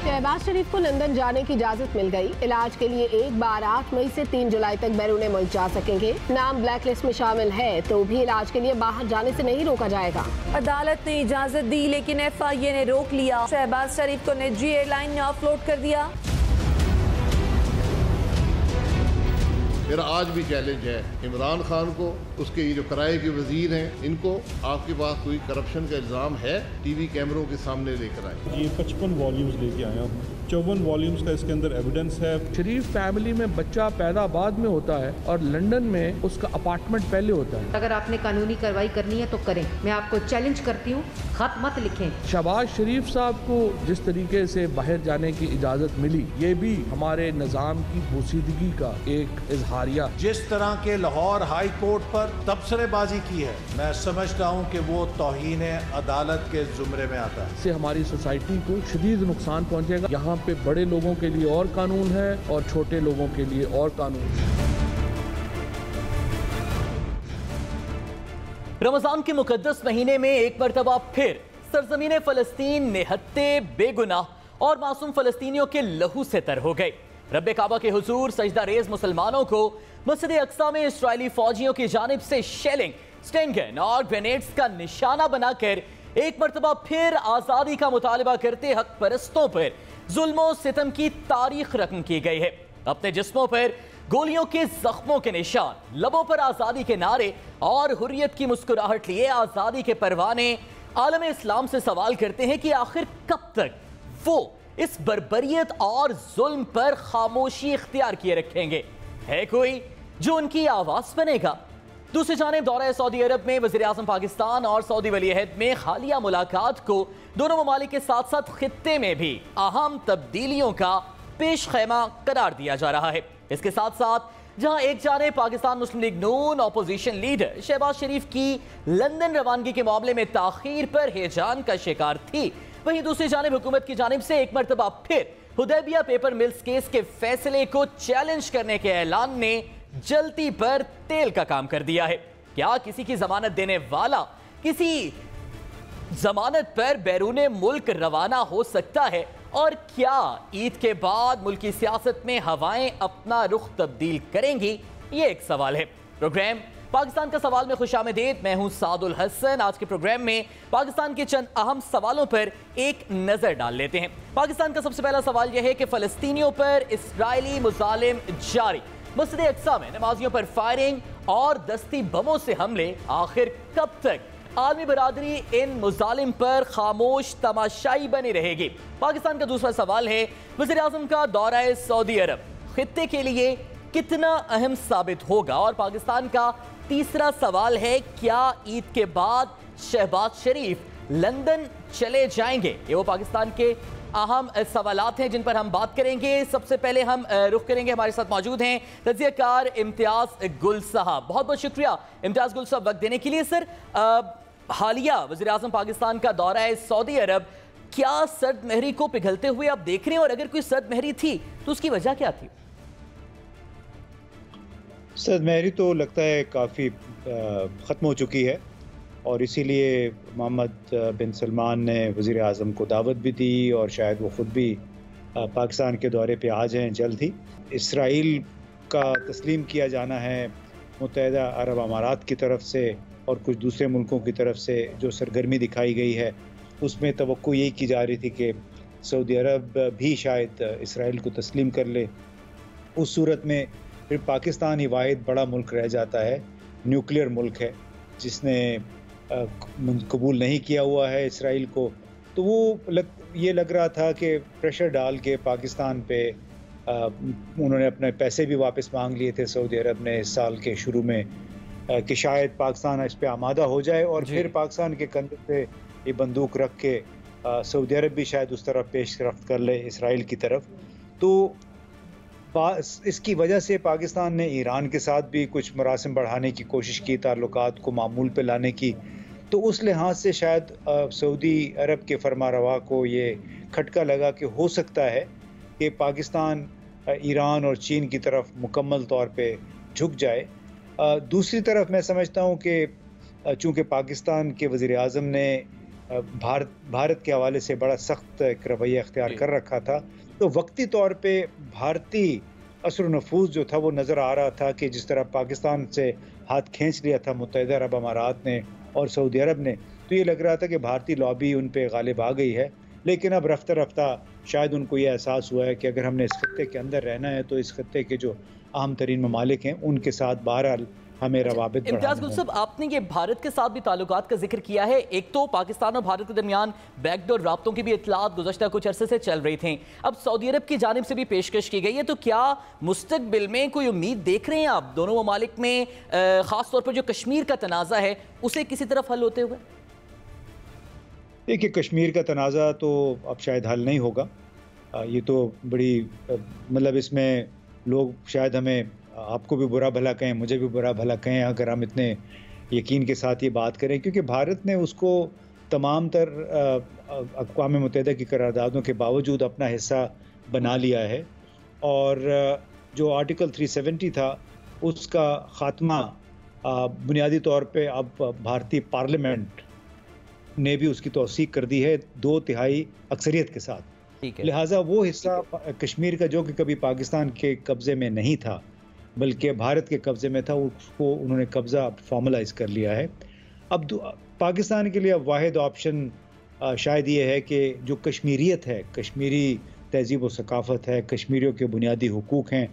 शहबाज शरीफ को लंदन जाने की इजाजत मिल गई। इलाज के लिए एक बार 8 मई से 3 जुलाई तक बैरून मुल्क जा सकेंगे। नाम ब्लैक लिस्ट में शामिल है तो भी इलाज के लिए बाहर जाने से नहीं रोका जाएगा। अदालत ने इजाजत दी लेकिन FIA ने रोक लिया। शहबाज शरीफ को निजी एयरलाइन ने ऑफलोड कर दिया। मेरा आज भी चैलेंज है इमरान खान को, उसके ये जो किराए के वजीर हैं, इनको आपके पास कोई करप्शन का इल्ज़ाम है, टीवी कैमरों के सामने लेकर आए। ये 55 वॉल्यूम्स लेके आया हूँ, 54 वॉल्यूम्स का इसके अंदर एविडेंस है। शरीफ फैमिली में बच्चा पैदा बाद में होता है और लंदन में उसका अपार्टमेंट पहले होता है। अगर आपने कानूनी कार्रवाई करनी है तो करें, मैं आपको चैलेंज करती हूँ, खत मत लिखें। शहबाज शरीफ साहब को जिस तरीके से बाहर जाने की इजाज़त मिली, ये भी हमारे निज़ाम की पोशीदगी का एक इजहारिया। जिस तरह के लाहौर हाई कोर्ट पर तबसरेबाजी की है, मैं समझता हूँ कि वो तौहीन अदालत के जुमरे में आता है। इससे हमारी सोसाइटी को शदीद नुकसान पहुँचेगा। यहाँ पे बड़े लोगों के लिए और कानून है और छोटे लोगों के लिए और कानून है। रमजान के मुकद्दस महीने में एक मरतबा फिर सरजमीन फ़लस्तीन निहत्ते बेगुनाह और मासूम फ़लस्तीनियों के लहू से तर हो गए। रब्बे काबा के हुजूर सजदा रेज मुसलमानों को मस्जिद अक्सा में इस्राएली फौजियों की जानिब से शेलिंग, स्टिंगन और ग्रेनेड्स का निशाना बनाकर एक मरतबा फिर आज़ादी का मुतालबा करते हक परस्तों पर जुल्म सितम की तारीख रकम की गई है। अपने जिस्मों पर गोलियों के जख्मों के निशान, लबों पर आज़ादी के नारे और हुर्रियत की मुस्कुराहट लिए आज़ादी के परवाने आलम इस्लाम से सवाल करते हैं कि आखिर कब तक वो इस बर्बरियत और जुल्म पर खामोशी इख्तियार किए रखेंगे। है कोई जो उनकी आवाज़ बनेगा? दूसरी जानिब दौरा सऊदी अरब में वज़ीर आज़म पाकिस्तान और सऊदी वली-ए-अहद में हालिया मुलाकात को दोनों ममालिक के साथ साथ खित्ते में भी अहम तब्दीलियों का पेश खैमा करार दिया जा रहा है। इसके साथ साथ जहां एक जानिब पाकिस्तान मुस्लिम लीग नून अपोजिशन लीडर शहबाज शरीफ की लंदन रवानगी के मामले में ताखीर पर हेजान का शिकार थी, वहीं दूसरी जानिब हुकूमत की जानिब से एक मरतबा फिर हुदैबिया पेपर मिल्स केस के फैसले को चैलेंज करने के ऐलान ने जल्दी पर तेल का काम कर दिया है। क्या किसी की जमानत देने वाला किसी जमानत पर बैरूने मुल्क रवाना हो सकता है? और क्या ईद के बाद मुल्की सियासत में हवाएं अपना रुख तब्दील करेंगी? ये एक सवाल है। प्रोग्राम पाकिस्तान का सवाल में खुशामदीद, मैं हूं सादुल हसन। आज के प्रोग्राम में पाकिस्तान के चंद अहम सवालों पर एक नजर डाल लेते हैं। पाकिस्तान का सबसे पहला सवाल यह है कि फलस्तीनियों पर इस्राइली मुजालिम जारी, मस्जिद अक्सा में नमाजियों पर फायरिंग और दस्ती बमों से हमले आखिर कब तक? आलमी बरादरी इन मुजालिम पर खामोश तमाशाई बनी रहेगी। पाकिस्तान का दूसरा सवाल है वज़ीर आज़म का दौरा सऊदी अरब खित्ते के लिए कितना अहम साबित होगा? और पाकिस्तान का तीसरा सवाल है क्या ईद के बाद शहबाज शरीफ लंदन चले जाएंगे? ये वो पाकिस्तान के अहम सवालात हैं जिन पर हम बात करेंगे। सबसे पहले हम रुख करेंगे, हमारे साथ मौजूद हैं तज्ज़ियाकार इम्तियाज़ गुल साहब। बहुत बहुत शुक्रिया इम्तियाज़ गुल साहब वक्त देने के लिए। सर, हालिया वज़ीर आज़म पाकिस्तान का दौरा है सऊदी अरब, क्या सर्द महरी को पिघलते हुए आप देख रहे हैं? और अगर कोई सर्द महरी थी तो उसकी वजह क्या थी? सर्द महरी तो लगता है काफ़ी ख़त्म हो चुकी है और इसीलिए मोहम्मद बिन सलमान ने वज़ीर आज़म को दावत भी दी और शायद वो ख़ुद भी पाकिस्तान के दौरे पे आ जाएँ जल्द ही। इसराइल का तस्लीम किया जाना है मुत्तहिदा अरब अमारात की तरफ से और कुछ दूसरे मुल्कों की तरफ से जो सरगर्मी दिखाई गई है, उसमें तवक्को यही की जा रही थी कि सऊदी अरब भी शायद इसराइल को तस्लीम कर ले। उस सूरत में फिर पाकिस्तान ही वाहिद बड़ा मुल्क रह जाता है, न्यूक्लियर मुल्क है जिसने कबूल नहीं किया हुआ है इसराइल को। तो वो ये लग रहा था कि प्रेशर डाल के पाकिस्तान पे उन्होंने अपने पैसे भी वापस मांग लिए थे सऊदी अरब ने इस साल के शुरू में कि शायद पाकिस्तान इस पे आमादा हो जाए और फिर पाकिस्तान के कंधे पे ये बंदूक रख के सऊदी अरब भी शायद उस तरफ पेशरफ्त कर ले इसराइल की तरफ। तो इसकी वजह से पाकिस्तान ने ईरान के साथ भी कुछ मरासिम बढ़ाने की कोशिश की, ताल्लुकात को मामूल पे लाने की। तो उस लिहाज से शायद सऊदी अरब के फरमारवा को ये खटका लगा कि हो सकता है कि पाकिस्तान ईरान और चीन की तरफ मुकम्मल तौर पे झुक जाए। दूसरी तरफ मैं समझता हूँ कि चूँकि पाकिस्तान के वज़ीर आज़म ने भारत के हवाले से बड़ा सख्त एक रवैया अख्तियार कर रखा था, तो वक्ती तौर पे भारतीय असर नफूज जो था वो नज़र आ रहा था कि जिस तरह पाकिस्तान से हाथ खींच लिया था मुत्तहिदा अरब अमारात ने और सऊदी अरब ने, तो ये लग रहा था कि भारतीय लॉबी उन पे गालिब आ गई है। लेकिन अब रफ्ता रफ्ता शायद उनको ये एहसास हुआ है कि अगर हमने इस खत्ते के अंदर रहना है तो इस खत्ते के जो अहम तरीन ममालिक हैं उनके साथ बहरहाल हमें रवाबित इम्तियाज गुल साहब, आपने ये भारत के साथ भी ताल्लुकात का जिक्र किया है। एक तो पाकिस्तान और भारत के दरमियान बैकडोर राब्तों की भी इतलात गुज़श्ता कुछ अरसे से चल रही थी, अब सऊदी अरब की जानिब से भी पेशकश की गई है, तो क्या मुस्तकबिल में कोई उम्मीद देख रहे हैं आप दोनों ममालिक में, ख़ास तौर पर जो कश्मीर का तनाज़ा है उसे किसी तरफ हल होते हुए? देखिए, कश्मीर का तनाज़ा तो अब शायद हल नहीं होगा। ये तो बड़ी मतलब इसमें लोग शायद हमें, आपको भी बुरा भला कहें, मुझे भी बुरा भला कहें अगर हम इतने यकीन के साथ ये बात करें, क्योंकि भारत ने उसको तमाम तर अक़वाम मुत्तहिदा की करारदादों के बावजूद अपना हिस्सा बना लिया है। और जो आर्टिकल 370 था उसका ख़ात्मा बुनियादी तौर पे अब भारतीय पार्लियामेंट ने भी उसकी तौसीक कर दी है 2/3 अक्सरियत के साथ। लिहाजा वो हिस्सा कश्मीर का जो कि कभी पाकिस्तान के कब्ज़े में नहीं था बल्कि भारत के कब्ज़े में था, उसको उन्होंने कब्ज़ा फॉर्मलाइज कर लिया है। अब पाकिस्तान के लिए अब वाहिद ऑप्शन शायद ये है कि जो कश्मीरियत है, कश्मीरी तहज़ीब व सकाफ़त है, कश्मीरियों के बुनियादी हुकूक हैं,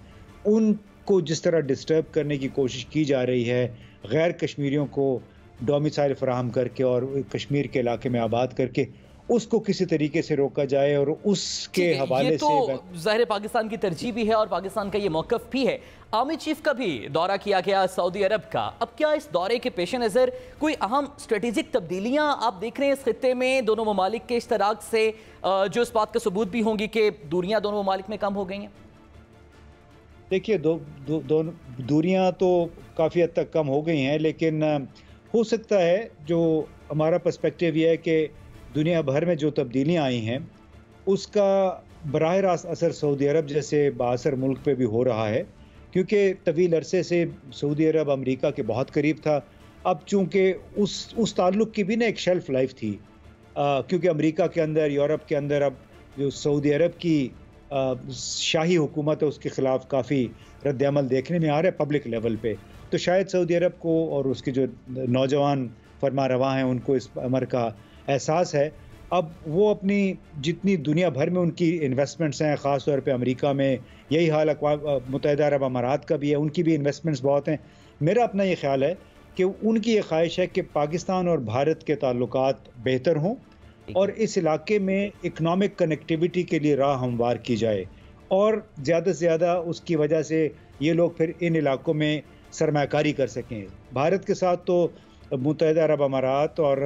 उनको जिस तरह डिस्टर्ब करने की कोशिश की जा रही है, गैर कश्मीरियों को डोमिसाइल फराहम करके और कश्मीर के इलाके में आबाद करके उसको किसी तरीके से रोका जाए, और उसके हवाले से ज़ाहिर पाकिस्तान की तरजीह भी है और पाकिस्तान का ये मौक़िफ़ भी है। आर्मी चीफ का भी दौरा किया गया सऊदी अरब का। अब क्या इस दौरे के पेश नज़र कोई अहम स्ट्रेटेजिक तब्दीलियाँ आप देख रहे हैं इस खित्ते में दोनों ममालिक के इश्तराक से, जो इस बात का सबूत भी होंगी कि दूरियाँ दोनों ममालिक में कम हो गई हैं? देखिए, दूरियाँ तो काफ़ी हद तक कम हो गई हैं, लेकिन हो सकता है जो हमारा पर्सपेक्टिव ये है कि दुनिया भर में जो तब्दीलियाँ आई हैं उसका बराह रास्त असर सऊदी अरब जैसे बाअसर मुल्क पे भी हो रहा है, क्योंकि तवील अरसे से सऊदी अरब अमेरिका के बहुत करीब था। अब चूँकि उस ताल्लुक़ की भी ना एक शेल्फ़ लाइफ थी, क्योंकि अमेरिका के अंदर, यूरोप के अंदर अब जो सऊदी अरब की शाही हुकूमत है उसके ख़िलाफ़ काफ़ी रद्द-ए-अमल देखने में आ रहा है पब्लिक लेवल पे। तो शायद सऊदी अरब को और उसके जो नौजवान फरमा हैं उनको इस अमर का एहसास है। अब वो अपनी जितनी दुनिया भर में उनकी इन्वेस्टमेंट्स हैं, ख़ास तौर पे अमेरिका में, यही हाल मुत्तहिदा अरब अमारात का भी है, उनकी भी इन्वेस्टमेंट्स बहुत हैं। मेरा अपना ये ख्याल है कि उनकी ये ख्वाहिश है कि पाकिस्तान और भारत के ताल्लुकात बेहतर हों और इस इलाके में इकनॉमिक कनेक्टिविटी के लिए राह हमवार की जाए, और ज़्यादा से ज़्यादा उसकी वजह से ये लोग फिर इन इलाकों में सरमायाकारी कर सकें। भारत के साथ तो मुत्तहिदा अरब अमारात और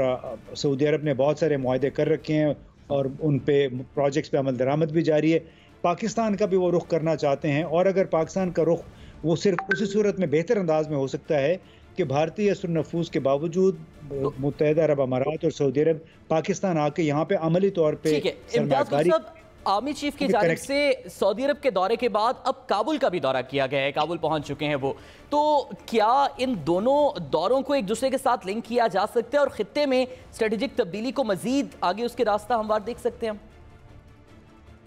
सऊदी अरब ने बहुत सारे मुआहदे कर रखे हैं और उन पे प्रोजेक्ट्स पे अमल दरामद भी जारी है। पाकिस्तान का भी वो रुख करना चाहते हैं, और अगर पाकिस्तान का रुख वो सिर्फ उसी सूरत में बेहतर अंदाज में हो सकता है कि भारतीय असर नफूज के बावजूद मुत्तहिदा अरब अमारात और सऊदी अरब पाकिस्तान आके यहाँ पे अमली तौर पे सरमायाकारी। आर्मी चीफ की जानिब से सऊदी अरब के दौरे के बाद अब काबुल का भी दौरा किया गया है, काबुल पहुंच चुके हैं वो, तो क्या इन दोनों दौरों को एक दूसरे के साथ लिंक किया जा सकता है और खित्ते में स्ट्रेटेजिक तब्दीली को मजीद आगे उसके रास्ता हमवार देख सकते हैं?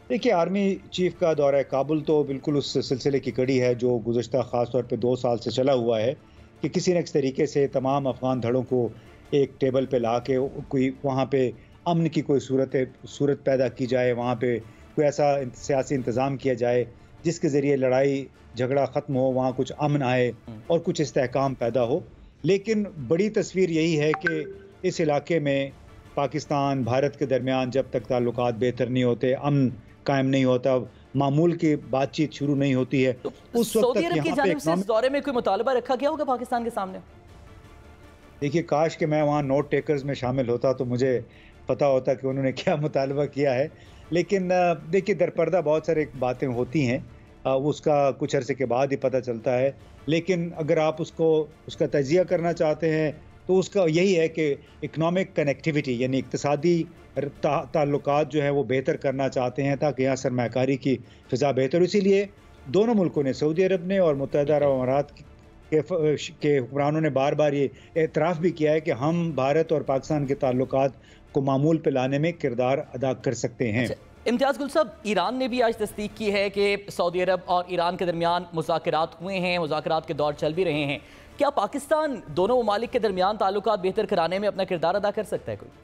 देखिए, आर्मी चीफ का दौरा काबुल तो बिल्कुल उस सिलसिले की कड़ी है जो गुज़श्ता ख़ास तौर पे 2 साल से चला हुआ है कि किसी न किसी तरीके से तमाम अफगान धड़ों को एक टेबल पे ला के कोई वहाँ पे अमन की कोई सूरत पैदा की जाए, वहाँ पे कोई ऐसा सियासी इंतज़ाम किया जाए जिसके ज़रिए लड़ाई झगड़ा ख़त्म हो, वहाँ कुछ अमन आए और कुछ इस्तेहकाम पैदा हो। लेकिन बड़ी तस्वीर यही है कि इस इलाके में पाकिस्तान भारत के दरमियान जब तक ताल्लुकात बेहतर नहीं होते, अमन कायम नहीं होता, मामूल की बातचीत शुरू नहीं होती है, तो उस वक्त सऊदी अरब की जानिब से इस दौरे में कोई मुतालबा रखा गया होगा पाकिस्तान के सामने? देखिए, काश कि मैं वहाँ नोट टेकर्स में शामिल होता तो मुझे پتہ ہوتا کہ انہوں نے کیا مطالبہ کیا ہے. لیکن دیکھیے درپردہ بہت سارے باتیں ہوتی ہیں, اس کا کچھ عرصے کے بعد ہی پتہ چلتا ہے. لیکن اگر آپ اس کا تجزیہ کرنا چاہتے ہیں تو اس کا یہی ہے کہ اکنامک کنیکٹیوٹی یعنی اقتصادی تعلقات جو ہیں وہ بہتر کرنا چاہتے ہیں تاکہ یہاں سرمایہ کاری کی فضا بہتر. اسی لیے دونوں ملکوں نے, سعودی عرب نے اور متحدہ عرب امارات کے حکمرانوں نے بار بار یہ اعتراف بھی کیا ہے کہ ہم بھارت اور پاکستان کے تعلقات کو معمول پہ لانے میں کردار ادا کر سکتے ہیں. امتیاز گل صاحب, ایران نے بھی آج تصدیق کی ہے کہ سعودی عرب اور ایران کے درمیان مذاکرات ہوئے ہیں, مذاکرات کے دور چل بھی رہے ہیں. کیا پاکستان دونوں ممالک کے درمیان تعلقات بہتر کرانے میں اپنا کردار ادا کر سکتا ہے کوئی؟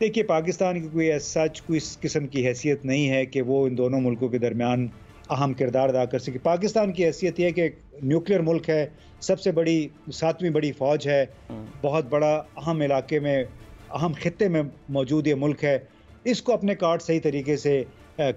دیکھیے پاکستان کی کوئی سچ کوئی اس قسم کی حیثیت نہیں ہے کہ وہ ان دونوں ملکوں کے درمیان اہم کردار ادا کر سکے. پاکستان کی حیثیت یہ ہے کہ نیوکلیر ملک ہے, سب سے بڑی 7ویں بڑی فوج ہے, بہت بڑا اہم علاقے میں اہم خطے میں موجود یہ ملک ہے. اس کو اپنے کارڈ صحیح طریقے سے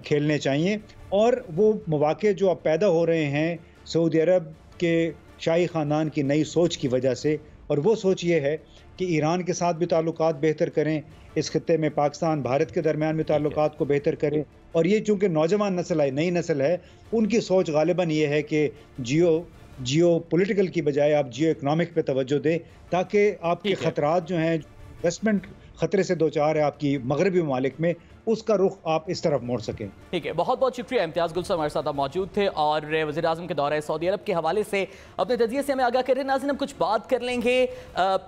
کھیلنے چاہیے. اور وہ مواقع جو اب پیدا ہو رہے ہیں سعودی عرب کے شاہی خاندان کی نئی سوچ کی وجہ سے, اور وہ سوچ یہ ہے کہ ایران کے ساتھ بھی تعلقات بہتر کریں, اس خطے میں پاکستان بھارت کے درمیان بھی تعلقات کو بہتر کریں. اور یہ چونکہ نوجوان نسل ہے, نئی نسل ہے, ان کی سوچ غالباً یہ ہے کہ جیو پولیٹیکل کی بجائے آپ جیو اکنامک پہ توجہ دیں تاکہ آپ کے خطرات جو ہیں انویسٹمنٹ خطرے سے دوچار ہے آپ کی مغربی ممالک میں, اس کا رخ آپ اس طرف موڑ سکیں. ٹھیک ہے, بہت بہت شکریہ. امتیاز گل صاحب ہمارے ساتھ موجود تھے اور وزیر اعظم کے دورہ سعودی عرب کے حوالے سے اپنے تجزیے سے ہمیں آگاہ کر رہے ہیں. ناظرین, ہم کچھ بات کر لیں گے